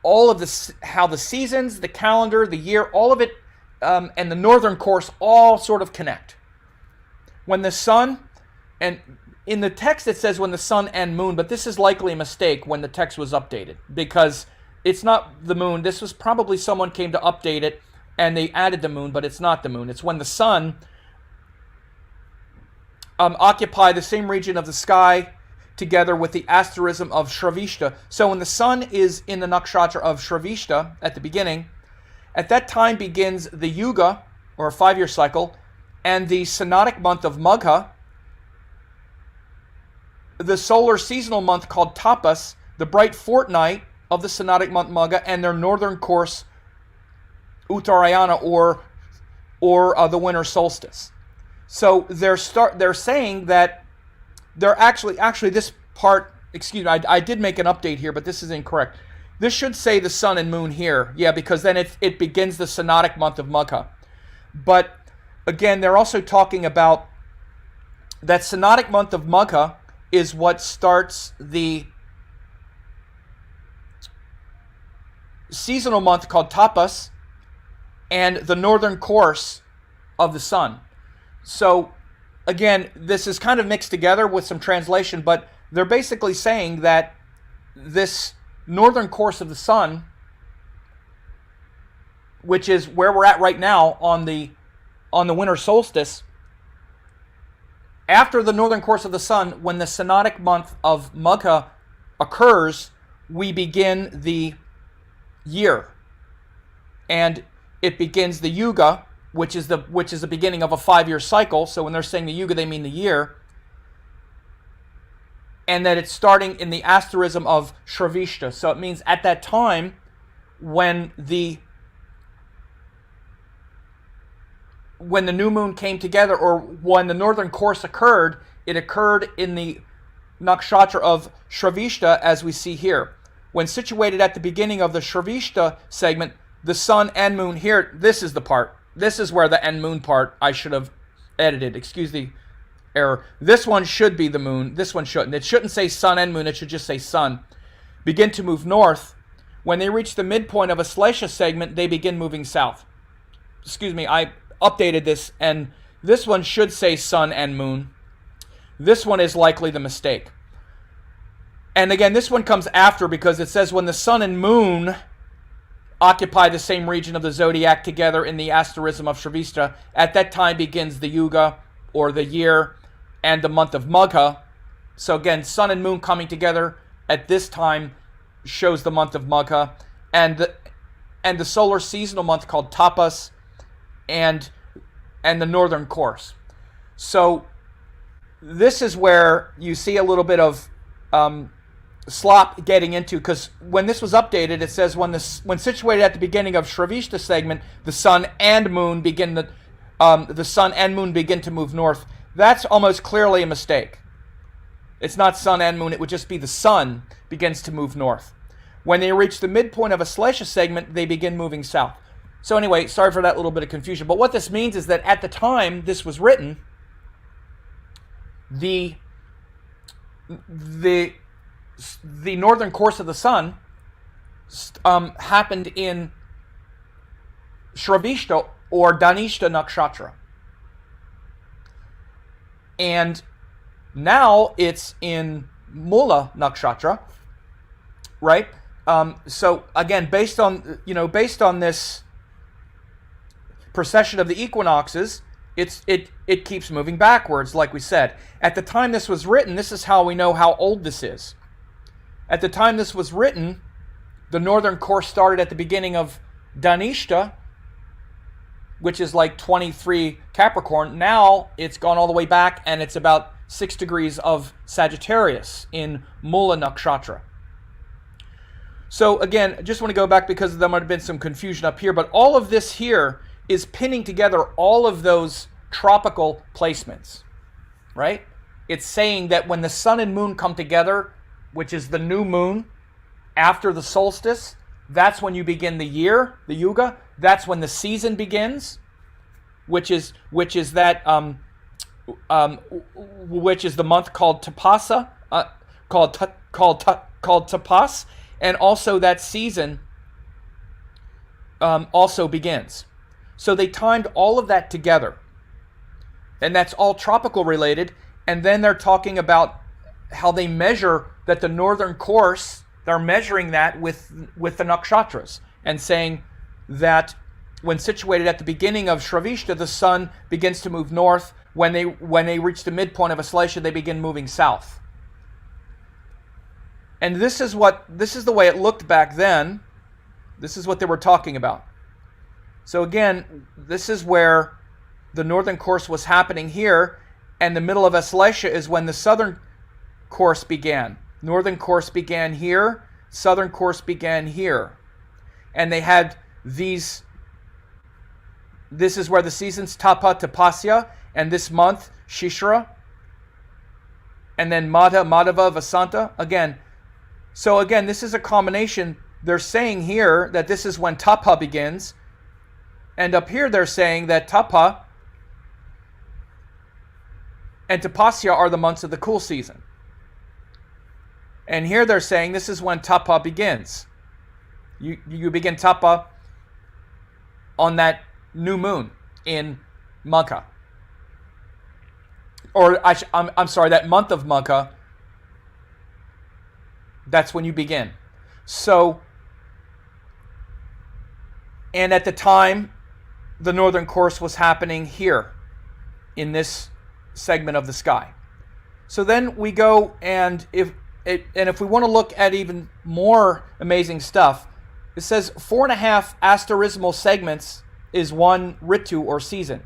all of this, how the seasons, the calendar, the year, all of it, and the northern course all sort of connect. When the sun, and in the text it says when the sun and moon, but this is likely a mistake when the text was updated, because it's not the moon. This was probably someone came to update it and they added the moon, but it's not the moon. It's when the sun occupy the same region of the sky together with the asterism of Shravishta. So when the sun is in the nakshatra of Shravishta at the beginning, at that time begins the yuga, or a 5-year cycle, and the synodic month of Magha, the solar seasonal month called Tapas, the bright fortnight of the synodic month Magha, and their northern course Uttarayana, or the winter solstice. So they're saying that they're actually this part, excuse me, I did make an update here, but this is incorrect. This should say the sun and moon here, yeah, because then it begins the synodic month of Magha. But again, they're also talking about that synodic month of Magha is what starts the seasonal month called Tapas and the northern course of the sun. So again, this is kind of mixed together with some translation, but they're basically saying that this northern course of the sun, which is where we're at right now on the winter solstice, after the northern course of the sun, when the synodic month of Magha occurs, we begin the year, and it begins the yuga, which is the beginning of a 5-year cycle. So when they're saying the yuga, they mean the year, and that it's starting in the asterism of Shravishta. So it means at that time when the new moon came together, or when the northern course occurred, it occurred in the nakshatra of Shravishta, as we see here. When situated at the beginning of the Shravishta segment, the sun and moon here, this is the part. This is where the and moon part I should have edited. Excuse the error. This one should be the moon. This one shouldn't. It shouldn't say sun and moon. It should just say sun. Begin to move north. When they reach the midpoint of a Slasha segment, they begin moving south. Excuse me, I updated this, and this one should say sun and moon. This one is likely the mistake. And again, this one comes after because it says when the sun and moon occupy the same region of the zodiac together in the asterism of Shravishta, at that time begins the yuga, or the year, and the month of Magha. So again, sun and moon coming together at this time shows the month of Magha, and the solar seasonal month called Tapas, and the northern course. So this is where you see a little bit of slop getting into, because when this was updated, it says when situated at the beginning of Shravishta segment, the sun and moon begin to move north. That's almost clearly a mistake. It's not sun and moon. It would just be the sun begins to move north. When they reach the midpoint of a Slasha segment, they begin moving south. So anyway, sorry for that little bit of confusion. But what this means is that at the time this was written, the northern course of the sun happened in Shravishta or Dhanishta nakshatra. And now it's in Mula nakshatra, right? So again, based on this procession of the equinoxes, it keeps moving backwards, like we said. At the time this was written, this is how we know how old this is. At the time this was written, the northern course started at the beginning of Dhanishta, which is like 23 Capricorn. Now it's gone all the way back, and it's about 6 degrees of Sagittarius in Mula nakshatra. So again, I just want to go back because there might have been some confusion up here, but all of this here is pinning together all of those tropical placements, right? It's saying that when the sun and moon come together, which is the new moon after the solstice, that's when you begin the year, the yuga. That's when the season begins, which is the month called Tapasa, called Tapas, and also that season also begins. So they timed all of that together, and that's all tropical related. And then they're talking about how they measure that the northern course they're measuring that with the Nakshatras and saying that when situated at the beginning of Shravishta, the sun begins to move north. When they reach the midpoint of Aslesha, they begin moving south. And this is the way it looked back then. This is what they were talking about. So again, this is where the northern course was happening here, and the middle of Aslesha is when the southern course began. Northern course began here, southern course began here. And they had these, this is where the seasons Tapa, Tapasya, and this month, Shishra, and then Madha, Madhava, Vasanta, again. So again, this is a combination. They're saying here that this is when Tapa begins, and up here they're saying that Tapa and Tapasya are the months of the cool season. And here they're saying this is when Tapa begins. You begin Tapa on that new moon in Magha. Or I'm sorry, that month of Magha, that's when you begin. So, and at the time, the northern course was happening here in this segment of the sky. So then we go, and if we want to look at even more amazing stuff, it says 4.5 asterismal segments is one ritu or season.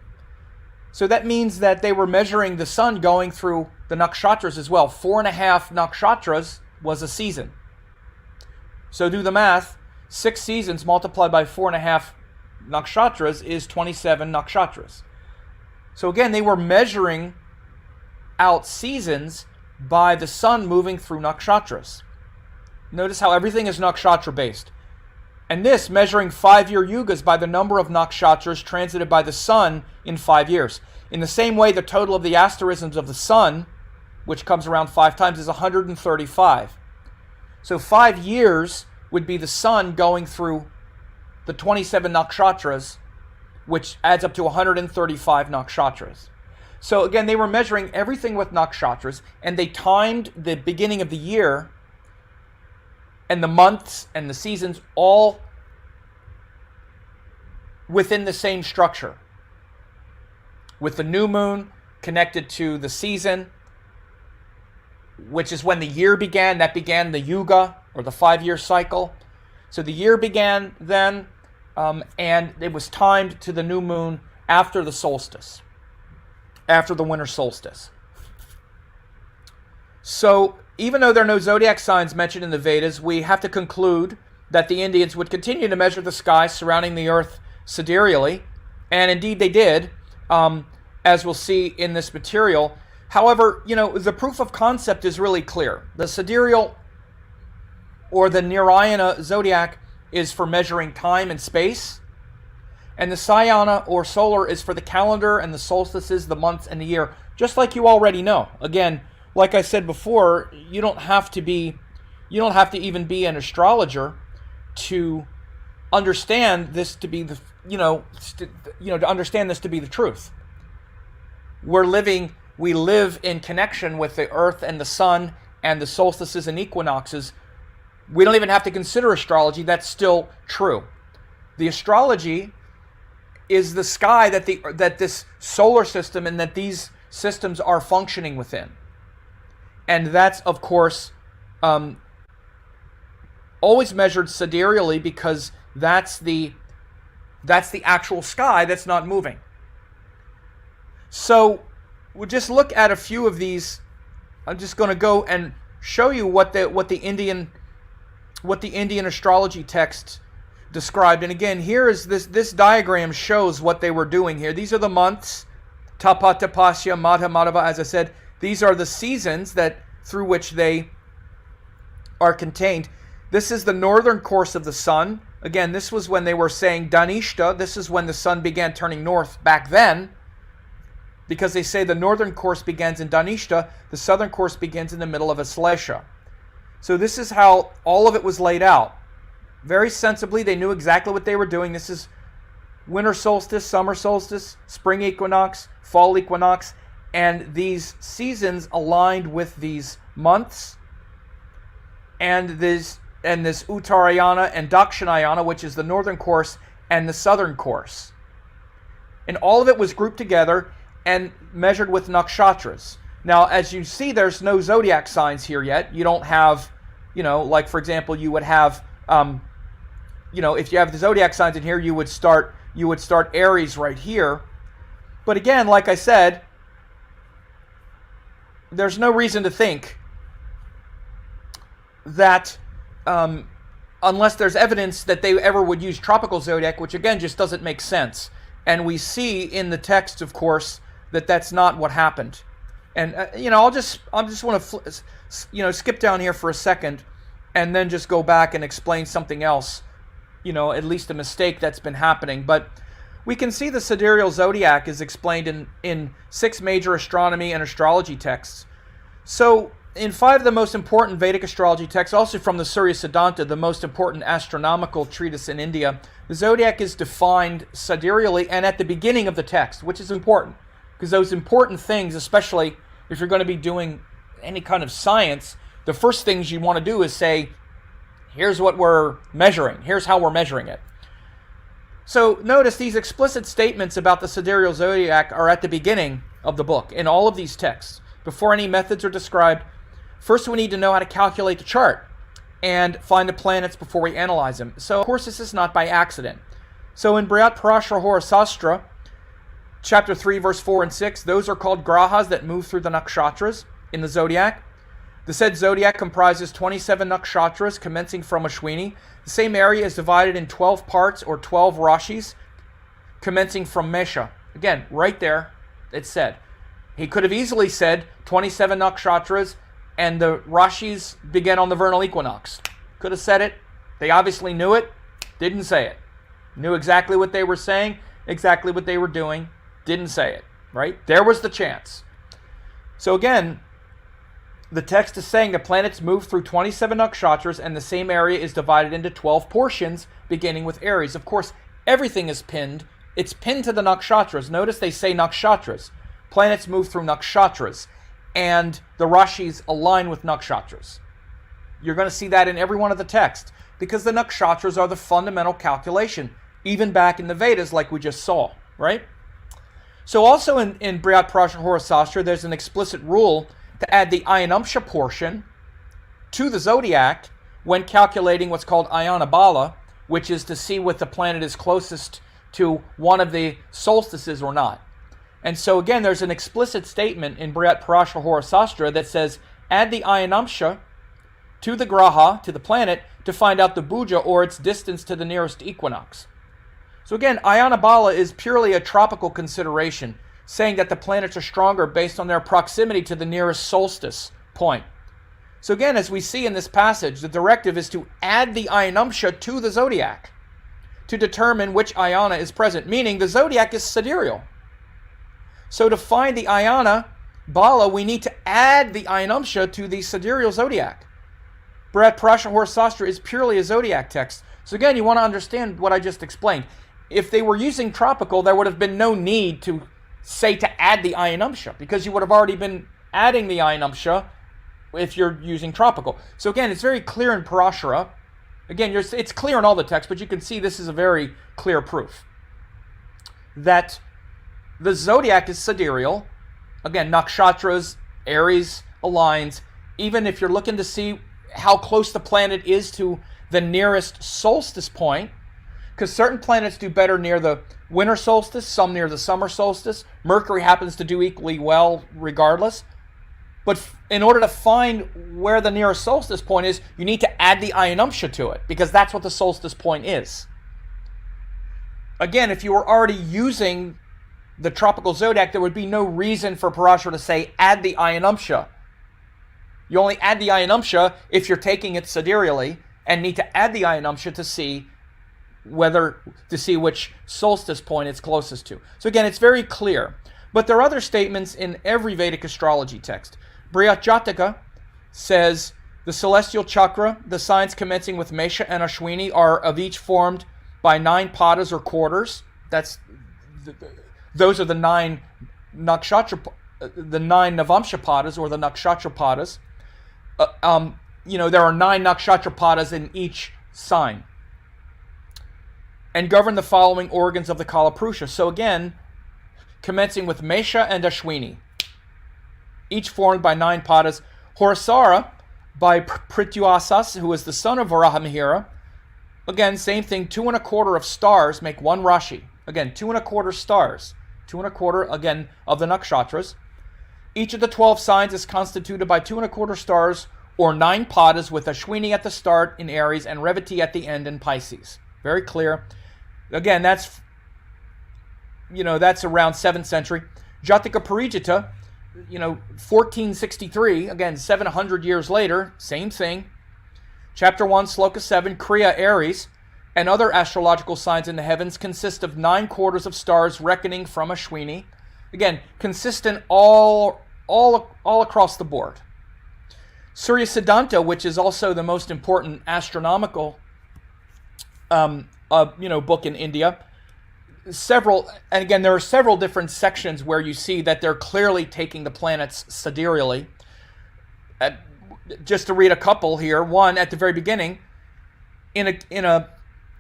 So that means that they were measuring the sun going through the nakshatras as well. 4.5 nakshatras was a season. So do the math. 6 seasons multiplied by 4.5 nakshatras is 27 nakshatras. So again, they were measuring out seasons by the sun moving through nakshatras. Notice how everything is nakshatra based. And this measuring 5-year yugas by the number of nakshatras transited by the sun in 5 years. In the same way, the total of the asterisms of the sun, which comes around 5 times, is 135. So 5 years would be the sun going through the 27 nakshatras, which adds up to 135 nakshatras. So again, they were measuring everything with nakshatras, and they timed the beginning of the year and the months and the seasons all within the same structure, with the new moon connected to the season, which is when the year began. That began the yuga, or the 5-year cycle. So the year began then, and it was timed to the new moon after the solstice, after the winter solstice. So even though there are no zodiac signs mentioned in the Vedas, we have to conclude that the Indians would continue to measure the sky surrounding the earth sidereally, and indeed they did, as we'll see in this material. However, the proof of concept is really clear. The sidereal, or the Nirayana zodiac, is for measuring time and space, and the Sayana, or solar, is for the calendar and the solstices, the months and the year, just like you already know. Again, like I said before, you don't have to even be an astrologer to understand this to be the, to understand this to be the truth. We live in connection with the earth and the sun and the solstices and equinoxes. We don't even have to consider astrology. That's still true. The astrology is the sky that this solar system and that these systems are functioning within. And that's, of course, always measured sidereally, because that's the actual sky that's not moving. So we'll just look at a few of these. I'm just going to go and show you what the Indian astrology text described. And again, here is this diagram shows what they were doing here. These are the months, Tapa, Tapasya, Madha, Madhava. As I said, these are the seasons through which they are contained. This is the northern course of the sun. Again, this was when they were saying Dhanishta. This is when the sun began turning north back then, because they say the northern course begins in Dhanishta, the southern course begins in the middle of Aslesha. So this is how all of it was laid out. Very sensibly, they knew exactly what they were doing. This is winter solstice, summer solstice, spring equinox, fall equinox, and these seasons aligned with these months and these this Uttarayana and Dakshinayana, which is the northern course and the southern course. And all of it was grouped together and measured with Nakshatras. Now, as you see, there's no zodiac signs here yet. You don't have, like for example, you would have, if you have the zodiac signs in here, you would start Aries right here. But again, like I said, there's no reason to think that unless there's evidence that they ever would use tropical zodiac, which again just doesn't make sense. And we see in the text, of course, that that's not what happened. And I just want to skip down here for a second, and then just go back and explain something else. At least a mistake that's been happening. But we can see the sidereal zodiac is explained in 6 major astronomy and astrology texts. So in 5 of the most important Vedic astrology texts, also from the Surya Sidhanta, the most important astronomical treatise in India, the zodiac is defined sidereally and at the beginning of the text, which is important. Because those important things, especially if you're going to be doing any kind of science, the first things you want to do is say, here's what we're measuring. Here's how we're measuring it. So notice these explicit statements about the sidereal zodiac are at the beginning of the book in all of these texts. Before any methods are described, first we need to know how to calculate the chart and find the planets before we analyze them. So of course this is not by accident. So in Brihat Parashara Hora Sastra, chapter 3, verse 4 and 6, those are called grahas that move through the nakshatras in the zodiac. The said zodiac comprises 27 nakshatras commencing from Ashwini. The same area is divided in 12 parts or 12 rashis commencing from Mesha. Again, right there, it said. He could have easily said 27 nakshatras and the rashis begin on the vernal equinox. Could have said it. They obviously knew it. Didn't say it. Knew exactly what they were saying, exactly what they were doing. Didn't say it. Right? There was the chance. So again, the text is saying the planets move through 27 nakshatras and the same area is divided into 12 portions, beginning with Aries. Of course, everything is pinned. It's pinned to the nakshatras. Notice they say nakshatras. Planets move through nakshatras, and the rashis align with nakshatras. You're going to see that in every one of the texts, because the nakshatras are the fundamental calculation, even back in the Vedas, like we just saw, right? So also in Brihat Parashara Hora Sastra, there's an explicit rule to add the Ayanamsha portion to the zodiac when calculating what's called Ayana Bala, which is to see what the planet is closest to one of the solstices or not. And so again, there's an explicit statement in Brihat Parashara Hora Sastra that says, add the Ayanamsha to the graha, to the planet, to find out the bhuja or its distance to the nearest equinox. So again, Ayana Bala is purely a tropical consideration, saying that the planets are stronger based on their proximity to the nearest solstice point. So again, as we see in this passage, the directive is to add the Ayanamsha to the zodiac to determine which Ayana is present, meaning the zodiac is sidereal. So to find the Ayana Bala, we need to add the Ayanamsha to the sidereal zodiac. Brihat Parashara Hora Sastra is purely a zodiac text. So again, you want to understand what I just explained. If they were using tropical, there would have been no need to say to add the Ayanamsha, because you would have already been adding the Ayanamsha if you're using tropical. So again, it's very clear in Parashara. Again, it's clear in all the texts, but you can see this is a very clear proof that the zodiac is sidereal. Again, nakshatras, Aries aligns. Even if you're looking to see how close the planet is to the nearest solstice point, because certain planets do better near the winter solstice, some near the summer solstice. Mercury happens to do equally well regardless. But in order to find where the nearest solstice point is, you need to add the Ayanamsha to it, because that's what the solstice point is. Again, if you were already using the tropical zodiac, there would be no reason for Parashara to say, add the Ayanamsha. You only add the Ayanamsha if you're taking it sidereally, and need to add the Ayanamsha to see which solstice point it's closest to. So again, it's very clear. But there are other statements in every Vedic astrology text. Brihat Jataka says the celestial chakra, the signs commencing with Mesha and Ashwini, are of each formed by 9 padas or quarters. Those are the 9 nakshatra, the 9 navamsha padas or the nakshatra padas. there are 9 nakshatra padas in each sign, and govern the following organs of the Kalapurusha. So again, commencing with Mesha and Ashwini, each formed by 9 padas. Horasara by Prityasas, who is the son of Varahamihira. Again, same thing, 2 1/4 of stars make 1 Rashi. Again, 2 1/4 stars, 2 1/4, again, of the nakshatras. Each of the 12 signs is constituted by 2 1/4 stars, or 9 padas, with Ashwini at the start in Aries and Revati at the end in Pisces. Very clear. Again, that's around 7th century. Jatika Parijita, 1463, again, 700 years later, same thing. Chapter 1, Sloka 7, Kriya Aries, and other astrological signs in the heavens consist of 9 quarters of stars reckoning from Ashwini. Again, consistent all across the board. Surya Sidhanta, which is also the most important astronomical book in India. And again, there are several different sections where you see that they're clearly taking the planets sidereally. Just to read a couple here. One, at the very beginning, in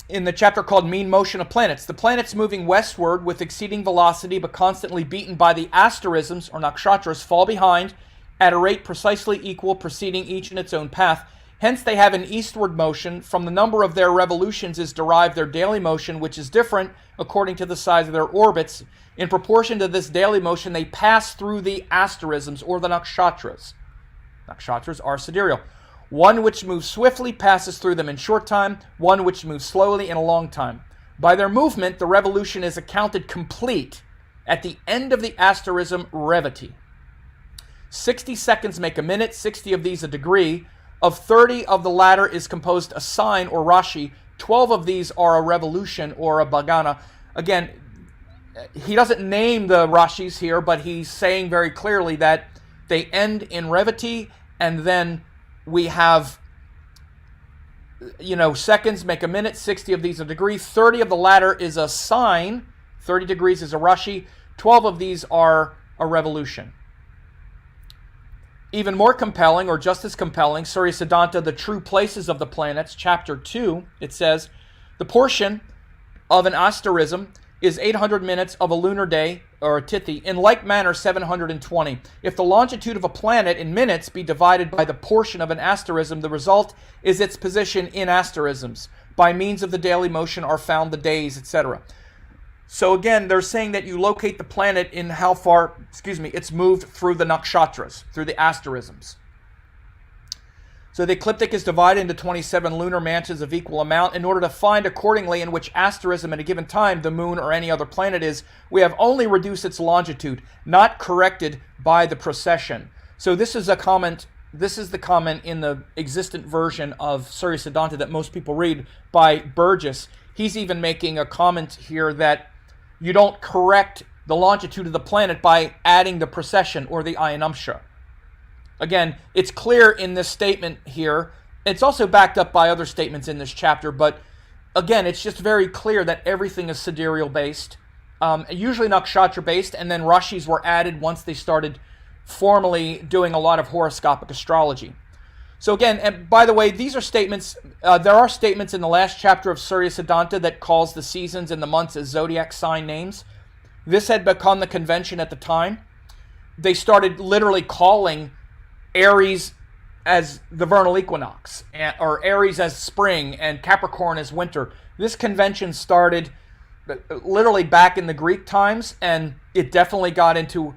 the chapter called Mean Motion of Planets, the planets moving westward with exceeding velocity but constantly beaten by the asterisms or nakshatras fall behind at a rate precisely equal, proceeding each in its own path. Hence they have an eastward motion. From the number of their revolutions is derived their daily motion, which is different according to the size of their orbits. In proportion to this daily motion, they pass through the asterisms or the nakshatras. Nakshatras are sidereal. One which moves swiftly passes through them in short time, one which moves slowly in a long time. By their movement, the revolution is accounted complete at the end of the asterism Revati. 60 seconds make a minute, 60 of these a degree. Of 30 of the latter is composed a sign or Rashi. 12 of these are a revolution or a Bhagana. Again, he doesn't name the Rashis here, but he's saying very clearly that they end in Revati, and then we have, seconds make a minute, 60 of these a degree. 30 of the latter is a sign, 30 degrees is a Rashi. 12 of these are a revolution. Even more compelling, or just as compelling, Surya Siddhanta, The True Places of the Planets, Chapter 2, it says, the portion of an asterism is 800 minutes of a lunar day, or a tithi. In like manner, 720. If the longitude of a planet in minutes be divided by the portion of an asterism, the result is its position in asterisms. By means of the daily motion are found the days, etc. So again, they're saying that you locate the planet in how far, it's moved through the nakshatras, through the asterisms. So the ecliptic is divided into 27 lunar mansions of equal amount. In order to find accordingly in which asterism at a given time the moon or any other planet is, we have only reduced its longitude, not corrected by the procession. So this is a comment. This is the comment in the existent version of Surya Siddhanta that most people read by Burgess. He's even making a comment here that you don't correct the longitude of the planet by adding the procession or the ayanamsha. Again, it's clear in this statement here. It's also backed up by other statements in this chapter, but again, it's just very clear that everything is sidereal based, usually nakshatra based, and then Rashis were added once they started formally doing a lot of horoscopic astrology. So again, and by the way, these are statements, there are statements in the last chapter of Surya Siddhanta that calls the seasons and the months as zodiac sign names. This had become the convention at the time. They started literally calling Aries as the vernal equinox, or Aries as spring, and Capricorn as winter. This convention started literally back in the Greek times, and it definitely got into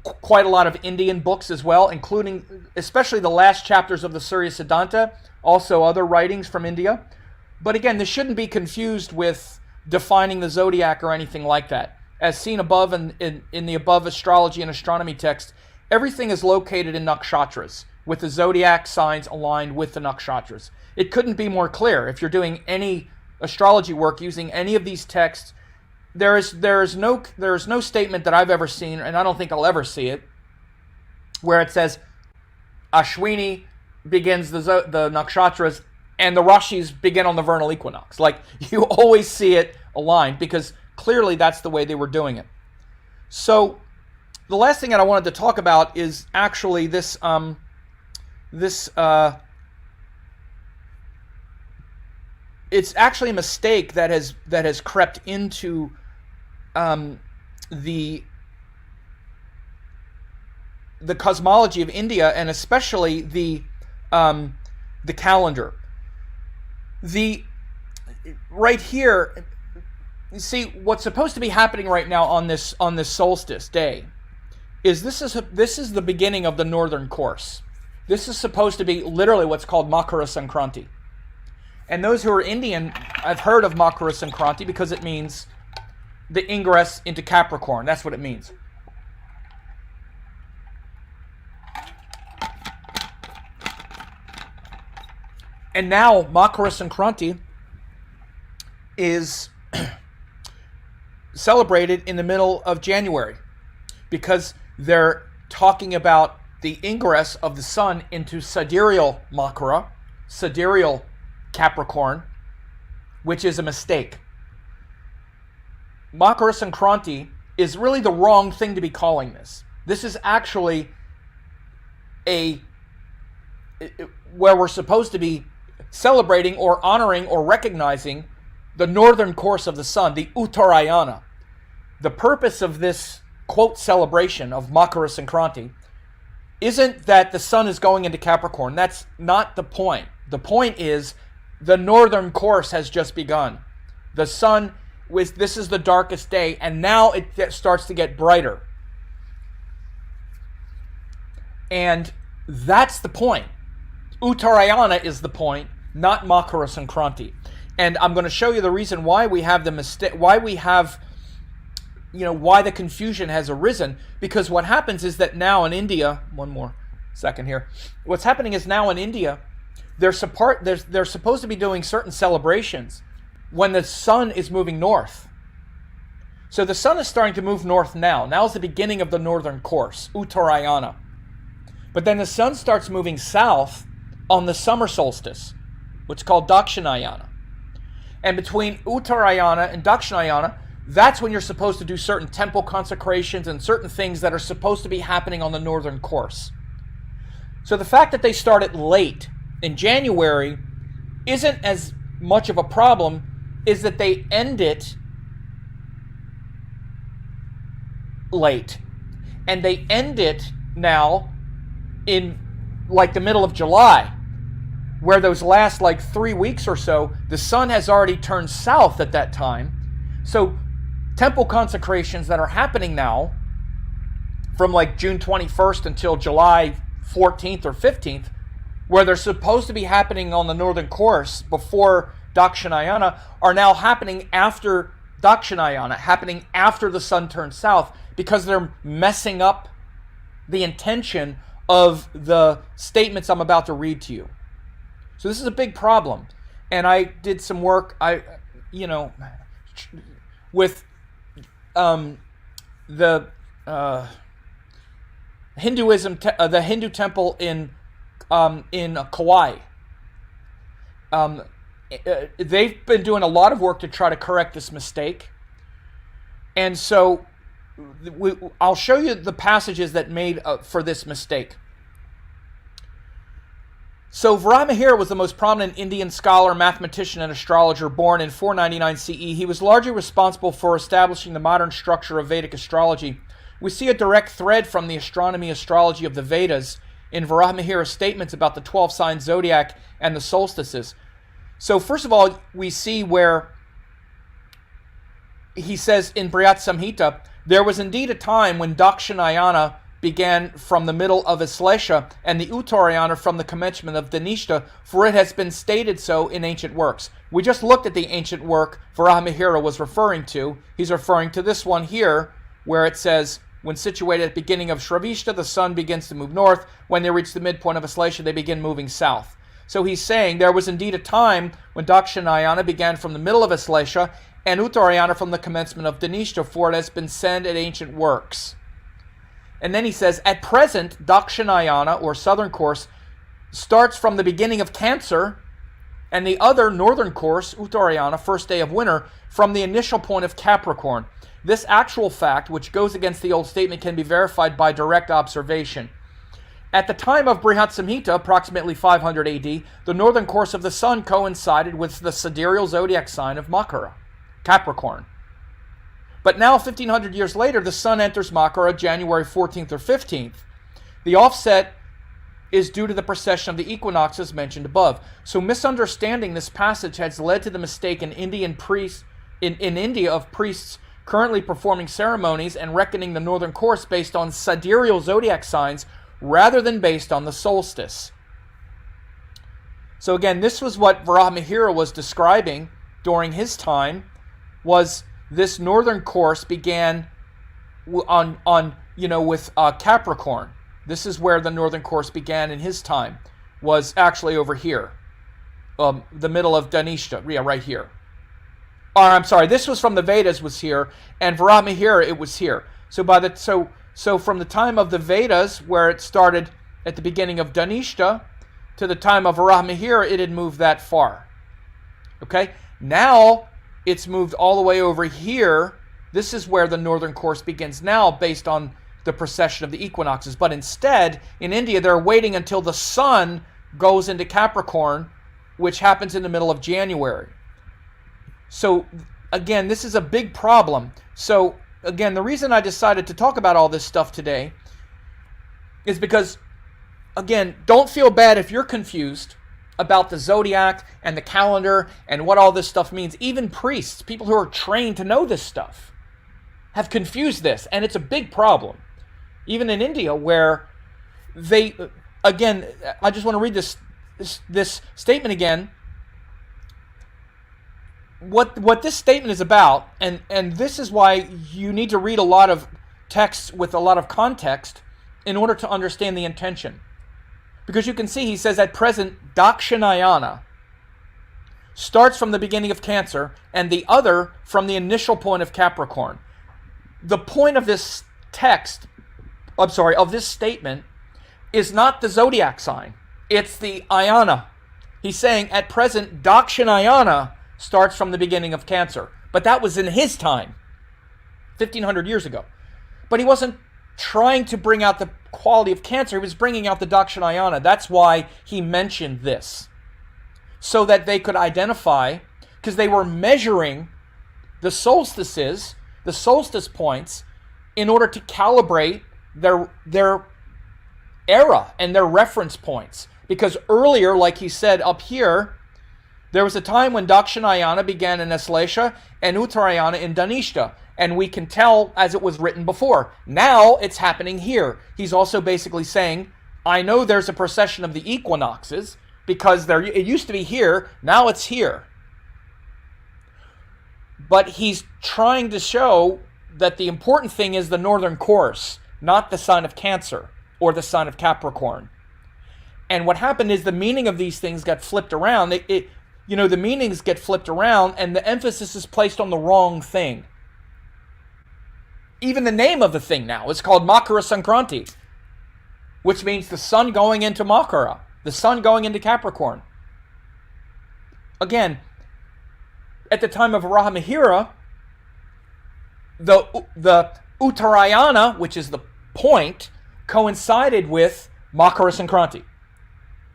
quite a lot of Indian books as well, including especially the last chapters of the Surya Siddhanta, also other writings from India. But again, this shouldn't be confused with defining the zodiac or anything like that. As seen above in the above astrology and astronomy text, everything is located in nakshatras, with the zodiac signs aligned with the nakshatras. It couldn't be more clear. If you're doing any astrology work using any of these texts, there is no statement that I've ever seen, and I don't think I'll ever see it, where it says Ashwini begins the nakshatras and the Rashis begin on the vernal equinox. Like, you always see it aligned, because clearly that's the way they were doing it. So the last thing that I wanted to talk about is actually this it's actually a mistake that has crept into the cosmology of India, and especially the calendar. Right here, you see what's supposed to be happening right now on this solstice day is this is the beginning of the northern course. This is supposed to be literally what's called Makara Sankranti. And those who are Indian, I've heard of Makara Sankranti because it means the ingress into Capricorn. That's what it means. And now Makara Sankranti is celebrated in the middle of January because they're talking about the ingress of the sun into Sidereal Makara, Sidereal Capricorn, which is a mistake. Makara Sankranti is really the wrong thing to be calling this. This is actually where we're supposed to be celebrating or honoring or recognizing the northern course of the sun, the Uttarayana. The purpose of this, quote, celebration of Makara Sankranti isn't that the sun is going into Capricorn. That's not the point. The point is the northern course has just begun. The sun, this is the darkest day, and now it starts to get brighter. And that's the point. Uttarayana is the point, not Makara Sankranti. And I'm going to show you the reason why we have the mistake, why we have, why the confusion has arisen. Because what happens is that now in India, one more second here. What's happening is now in India, they're supposed to be doing certain celebrations when the sun is moving north. So the sun is starting to move north now. Now is the beginning of the northern course, Uttarayana. But then the sun starts moving south on the summer solstice, which is called Dakshinayana. And between Uttarayana and Dakshinayana, that's when you're supposed to do certain temple consecrations and certain things that are supposed to be happening on the northern course. So the fact that they start it late in January isn't as much of a problem, is that they end it late. And they end it now in like the middle of July, where those last like 3 weeks or so, the sun has already turned south at that time. So temple consecrations that are happening now from like June 21st until July 14th or 15th, where they're supposed to be happening on the northern course before Dakshinayana, are now happening after Dakshinayana, happening after the sun turns south, because they're messing up the intention of the statements I'm about to read to you. So this is a big problem. And I did some work, with the Hinduism, the Hindu temple in Kauai. They've been doing a lot of work to try to correct this mistake. And so I'll show you the passages that made for this mistake. So Varahamihira was the most prominent Indian scholar, mathematician, and astrologer born in 499 CE. He was largely responsible for establishing the modern structure of Vedic astrology. We see a direct thread from the astrology of the Vedas in Varahamihira's statements about the 12 sign zodiac and the solstices. So first of all, we see where he says in Briyat Samhita, there was indeed a time when Dakshinayana began from the middle of Aslesha and the Uttarayana from the commencement of Dhanishta, for it has been stated so in ancient works. We just looked at the ancient work Varahamihira was referring to. He's referring to this one here, where it says, when situated at the beginning of Shravishta, the sun begins to move north. When they reach the midpoint of Aslesha, they begin moving south. So he's saying there was indeed a time when Dakshinayana began from the middle of Aslesha and Uttarayana from the commencement of Dhanishta, for it has been said in ancient works. And then he says, at present, Dakshinayana, or southern course, starts from the beginning of Cancer, and the other northern course, Uttarayana, first day of winter, from the initial point of Capricorn. This actual fact, which goes against the old statement, can be verified by direct observation. At the time of Brihat Samhita, approximately 500 AD, the northern course of the sun coincided with the sidereal zodiac sign of Makara, Capricorn. But now, 1500 years later, the sun enters Makara January 14th or 15th. The offset is due to the precession of the equinoxes mentioned above. So misunderstanding this passage has led to the mistake in India of priests currently performing ceremonies and reckoning the northern course based on sidereal zodiac signs rather than based on the solstice. So again, this was what Varahamihira was describing during his time, was this northern course began with Capricorn. This is where the northern course began in his time, was actually over here, the middle of Dhanishtha, yeah, right here. Or I'm sorry, this was from the Vedas, was here, and Varahamihira, it was here. So from the time of the Vedas, where it started at the beginning of Dhanishtha, to the time of Varahamihira, it had moved that far. Okay? Now, it's moved all the way over here. This is where the northern course begins now, based on the precession of the equinoxes. But instead, in India, they're waiting until the sun goes into Capricorn, which happens in the middle of January. So, again, this is a big problem. So, again, the reason I decided to talk about all this stuff today is because, again, don't feel bad if you're confused about the zodiac and the calendar and what all this stuff means. Even priests, people who are trained to know this stuff, have confused this, and it's a big problem. Even in India, where they, again, I just want to read this statement again. What this statement is about, and this is why you need to read a lot of texts with a lot of context in order to understand the intention. Because you can see, he says, at present, Dakshinayana starts from the beginning of Cancer, and the other from the initial point of Capricorn. The point of this text, of this statement, is not the zodiac sign. It's the ayana. He's saying, at present, Dakshinayana starts from the beginning of Cancer. But that was in his time, 1500 years ago. But he wasn't trying to bring out the quality of Cancer. He was bringing out the Dakshinayana. That's why he mentioned this. So that they could identify, because they were measuring the solstices, the solstice points, in order to calibrate their era and their reference points. Because earlier, like he said up here, there was a time when Dakshinayana began in Aslesha and Uttarayana in Dhanishtha. And we can tell as it was written before. Now it's happening here. He's also basically saying, I know there's a procession of the equinoxes because it used to be here, now it's here. But he's trying to show that the important thing is the northern course, not the sign of Cancer or the sign of Capricorn. And what happened is the meaning of these things got flipped around. The meanings get flipped around and the emphasis is placed on the wrong thing. Even the name of the thing now is called Makara Sankranti, which means the sun going into Makara, the sun going into Capricorn. Again, at the time of Varahamihira, the Uttarayana, which is the point, coincided with Makara Sankranti.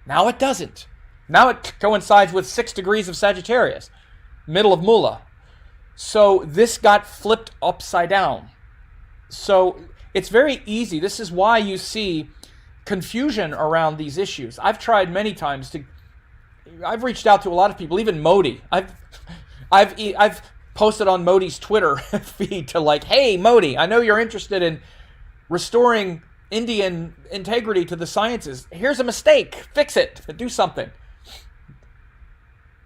Now it doesn't. Now it coincides with 6 degrees of Sagittarius, middle of Mula. So this got flipped upside down. So it's very easy. This is why you see confusion around these issues. I've tried many times I've reached out to a lot of people, even Modi. I've posted on Modi's Twitter feed to hey, Modi, I know you're interested in restoring Indian integrity to the sciences. Here's a mistake. Fix it. Do something.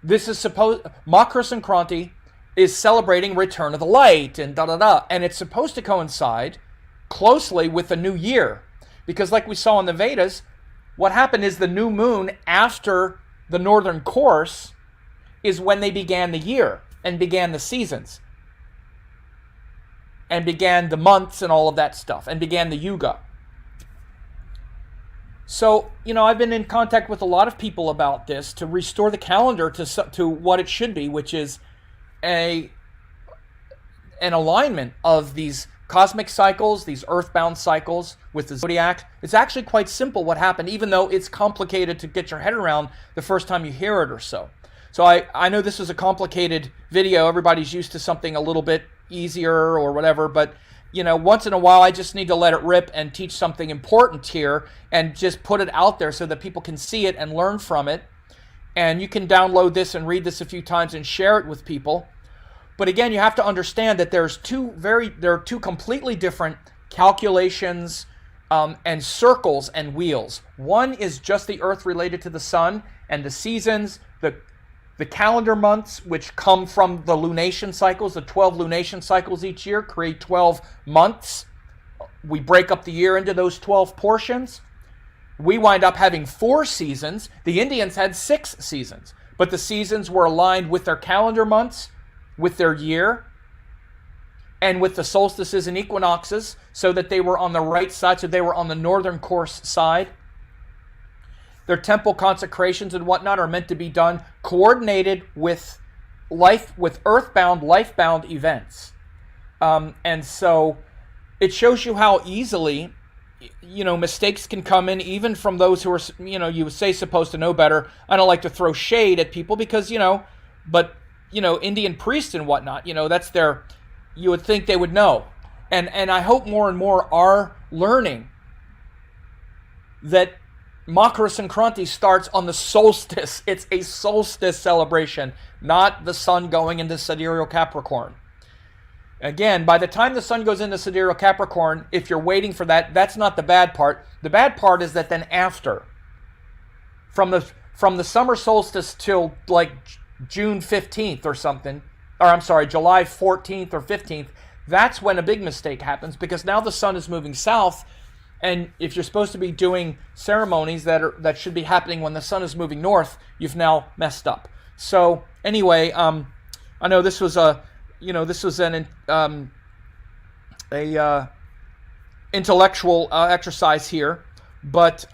This is Makara Sankranti is celebrating return of the light and and it's supposed to coincide closely with the new year, because like we saw in the Vedas, what happened is the new moon after the northern course is when they began the year and began the seasons and began the months and all of that stuff and began the yuga. So, I've been in contact with a lot of people about this to restore the calendar to what it should be, which is an alignment of these cosmic cycles, these earthbound cycles with the zodiac, it's actually quite simple what happened, even though it's complicated to get your head around the first time you hear it or so. So I know this is a complicated video. Everybody's used to something a little bit easier or whatever, but once in a while I just need to let it rip and teach something important here and just put it out there so that people can see it and learn from it. And you can download this and read this a few times and share it with people. But again, you have to understand that there are two completely different calculations and circles and wheels. One is just the Earth related to the sun and the seasons, the calendar months, which come from the lunation cycles. The 12 lunation cycles each year create 12 months. We break up the year into those 12 portions. We wind up having 4 seasons. The Indians had 6 seasons, but the seasons were aligned with their calendar months, with their year, and with the solstices and equinoxes, so that they were on the right side, so they were on the northern course side. Their temple consecrations and whatnot are meant to be done coordinated with earthbound, lifebound events. And so it shows you how easily mistakes can come in, even from those who are, you would say supposed to know better. I don't like to throw shade at people because, but, Indian priests and whatnot, that's you would think they would know. And I hope more and more are learning that Makara Sankranti starts on the solstice. It's a solstice celebration, not the sun going into Sidereal Capricorn. Again, by the time the sun goes into Sidereal Capricorn, if you're waiting for that, that's not the bad part. The bad part is that then after, from the summer solstice till like June 15th or something, or I'm sorry, July 14th or 15th, that's when a big mistake happens, because now the sun is moving south, and if you're supposed to be doing ceremonies that should be happening when the sun is moving north, you've now messed up. So anyway, I know this was an intellectual exercise here, but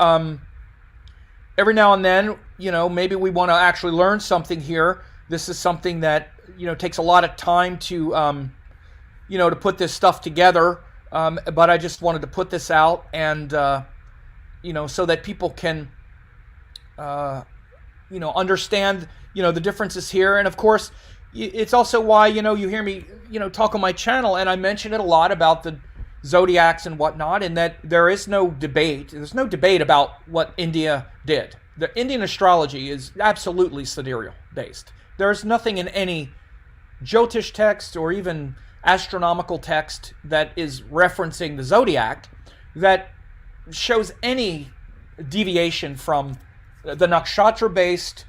every now and then, maybe we want to actually learn something here. This is something that takes a lot of time to to put this stuff together. But I just wanted to put this out, and so that people can understand the differences here. And of course, it's also why you hear me talk on my channel, and I mention it a lot about the zodiacs and whatnot, and that there is no debate. There's no debate about what India did. The Indian astrology is absolutely sidereal based. There's nothing in any Jotish text or even astronomical text that is referencing the zodiac that shows any deviation from the nakshatra based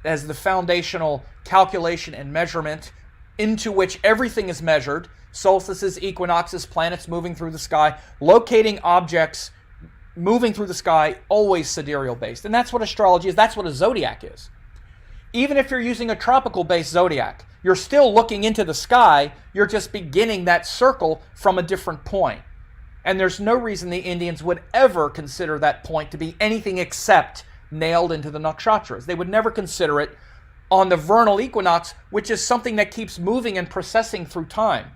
as the foundational calculation and measurement into which everything is measured. Solstices, equinoxes, planets moving through the sky, locating objects moving through the sky, always sidereal based. And that's what astrology is. That's what a zodiac is. Even if you're using a tropical based zodiac, you're still looking into the sky. You're just beginning that circle from a different point. And there's no reason the Indians would ever consider that point to be anything except nailed into the nakshatras. They would never consider it on the vernal equinox, which is something that keeps moving and processing through time.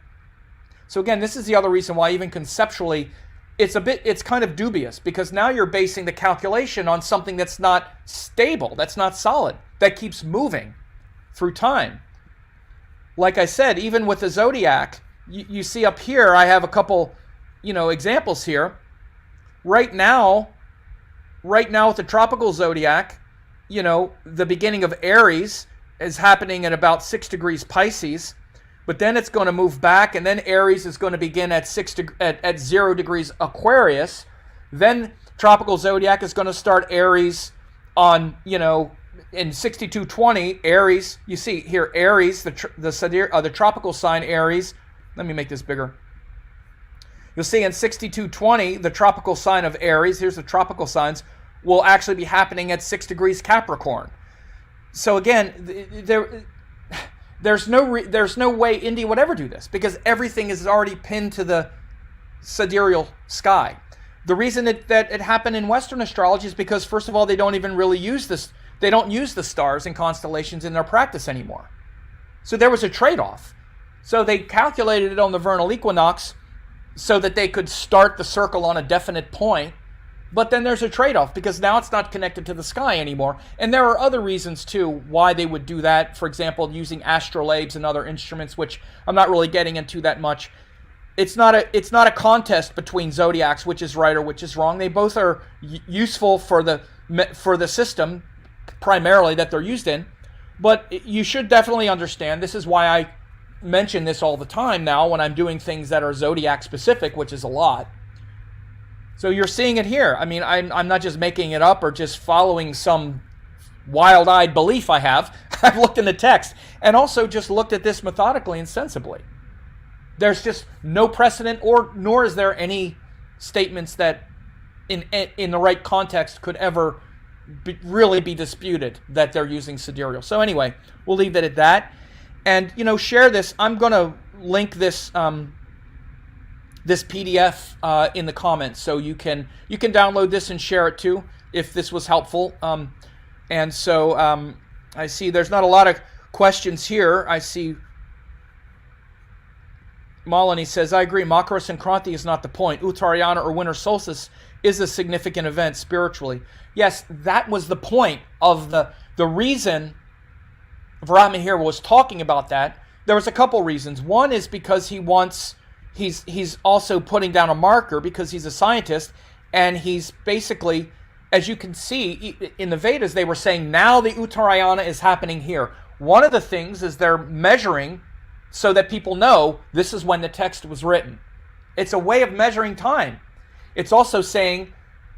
So again, this is the other reason why even conceptually it's kind of dubious, because now you're basing the calculation on something that's not stable, that's not solid, that keeps moving through time. Like I said, even with the zodiac, you see up here, I have a couple, examples here. Right now with the tropical zodiac, the beginning of Aries is happening at about 6 degrees Pisces, but then it's going to move back, and then Aries is going to begin at 0 degrees Aquarius. Then tropical zodiac is going to start Aries on, in 6220, Aries. You see here, Aries, the tropical sign Aries. Let me make this bigger. You'll see in 6220, the tropical sign of Aries, here's the tropical signs, will actually be happening at 6 degrees Capricorn. So again, there's no way India would ever do this, because everything is already pinned to the sidereal sky. The reason that it happened in Western astrology is because, first of all, they don't even really use this. They don't use the stars and constellations in their practice anymore. So there was a trade-off. So they calculated it on the vernal equinox, so that they could start the circle on a definite point. But then there's a trade-off, because now it's not connected to the sky anymore. And there are other reasons, too, why they would do that. For example, using astrolabes and other instruments, which I'm not really getting into that much. It's not a contest between zodiacs, which is right or which is wrong. They both are useful for the system, primarily, that they're used in. But you should definitely understand, this is why I mention this all the time now when I'm doing things that are zodiac-specific, which is a lot. So you're seeing it here. I mean, I'm not just making it up or just following some wild-eyed belief I have. I've looked in the text and also just looked at this methodically and sensibly. There's just no precedent, nor is there any statements that in the right context could ever really be disputed that they're using sidereal. So anyway, we'll leave it at that. And, share this. I'm going to link this this PDF in the comments, so you can download this and share it too if this was helpful. And so I see there's not a lot of questions here. I see Malini says, I agree, Makara Sankranti is not the point. Uttarayana or winter solstice is a significant event spiritually. Yes, that was the point of the reason Varahamihira was talking about that. There was a couple reasons. One is because he's also putting down a marker, because he's a scientist, and he's basically, as you can see in the Vedas, they were saying now the Uttarayana is happening here. One of the things is they're measuring so that people know this is when the text was written. It's a way of measuring time. It's also saying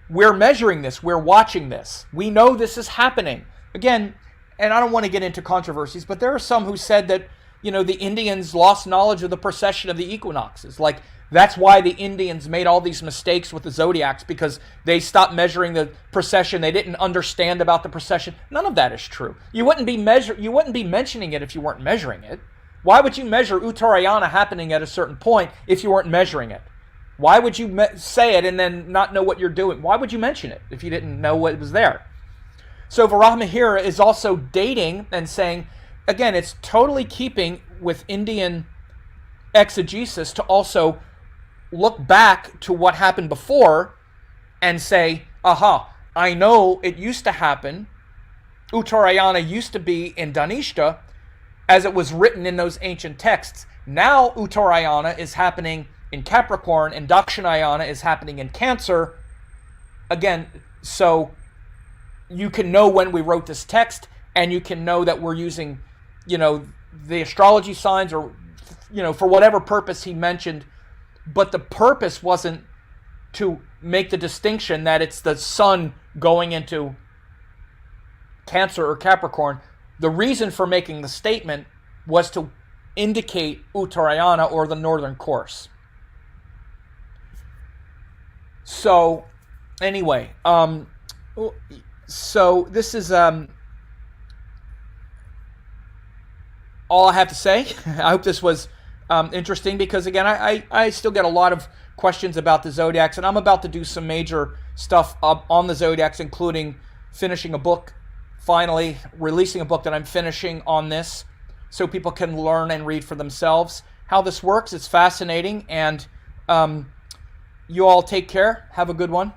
we're measuring this, we're watching this, we know this is happening. Again, and I don't want to get into controversies, but there are some who said that the Indians lost knowledge of the procession of the equinoxes. Like, that's why the Indians made all these mistakes with the zodiacs, because they stopped measuring the procession. They didn't understand about the procession. None of that is true. You wouldn't be mentioning it if you weren't measuring it. Why would you measure Uttarayana happening at a certain point if you weren't measuring it? Why would you say it and then not know what you're doing? Why would you mention it if you didn't know what was there? So Varahamihira is also dating and saying, again, it's totally keeping with Indian exegesis to also look back to what happened before and say, aha, I know it used to happen. Uttarayana used to be in Dhanishta as it was written in those ancient texts. Now Uttarayana is happening in Capricorn and Dakshinayana is happening in Cancer. Again, so you can know when we wrote this text, and you can know that we're using the astrology signs, or for whatever purpose he mentioned, but the purpose wasn't to make the distinction that it's the sun going into Cancer or Capricorn. The reason for making the statement was to indicate Uttarayana, or the northern course. So anyway, so this is all I have to say. I hope this was interesting, because again, I still get a lot of questions about the zodiacs, and I'm about to do some major stuff on the zodiacs, including finishing a book, finally releasing a book that I'm finishing on this, so people can learn and read for themselves how this works. It's fascinating, and you all take care. Have a good one.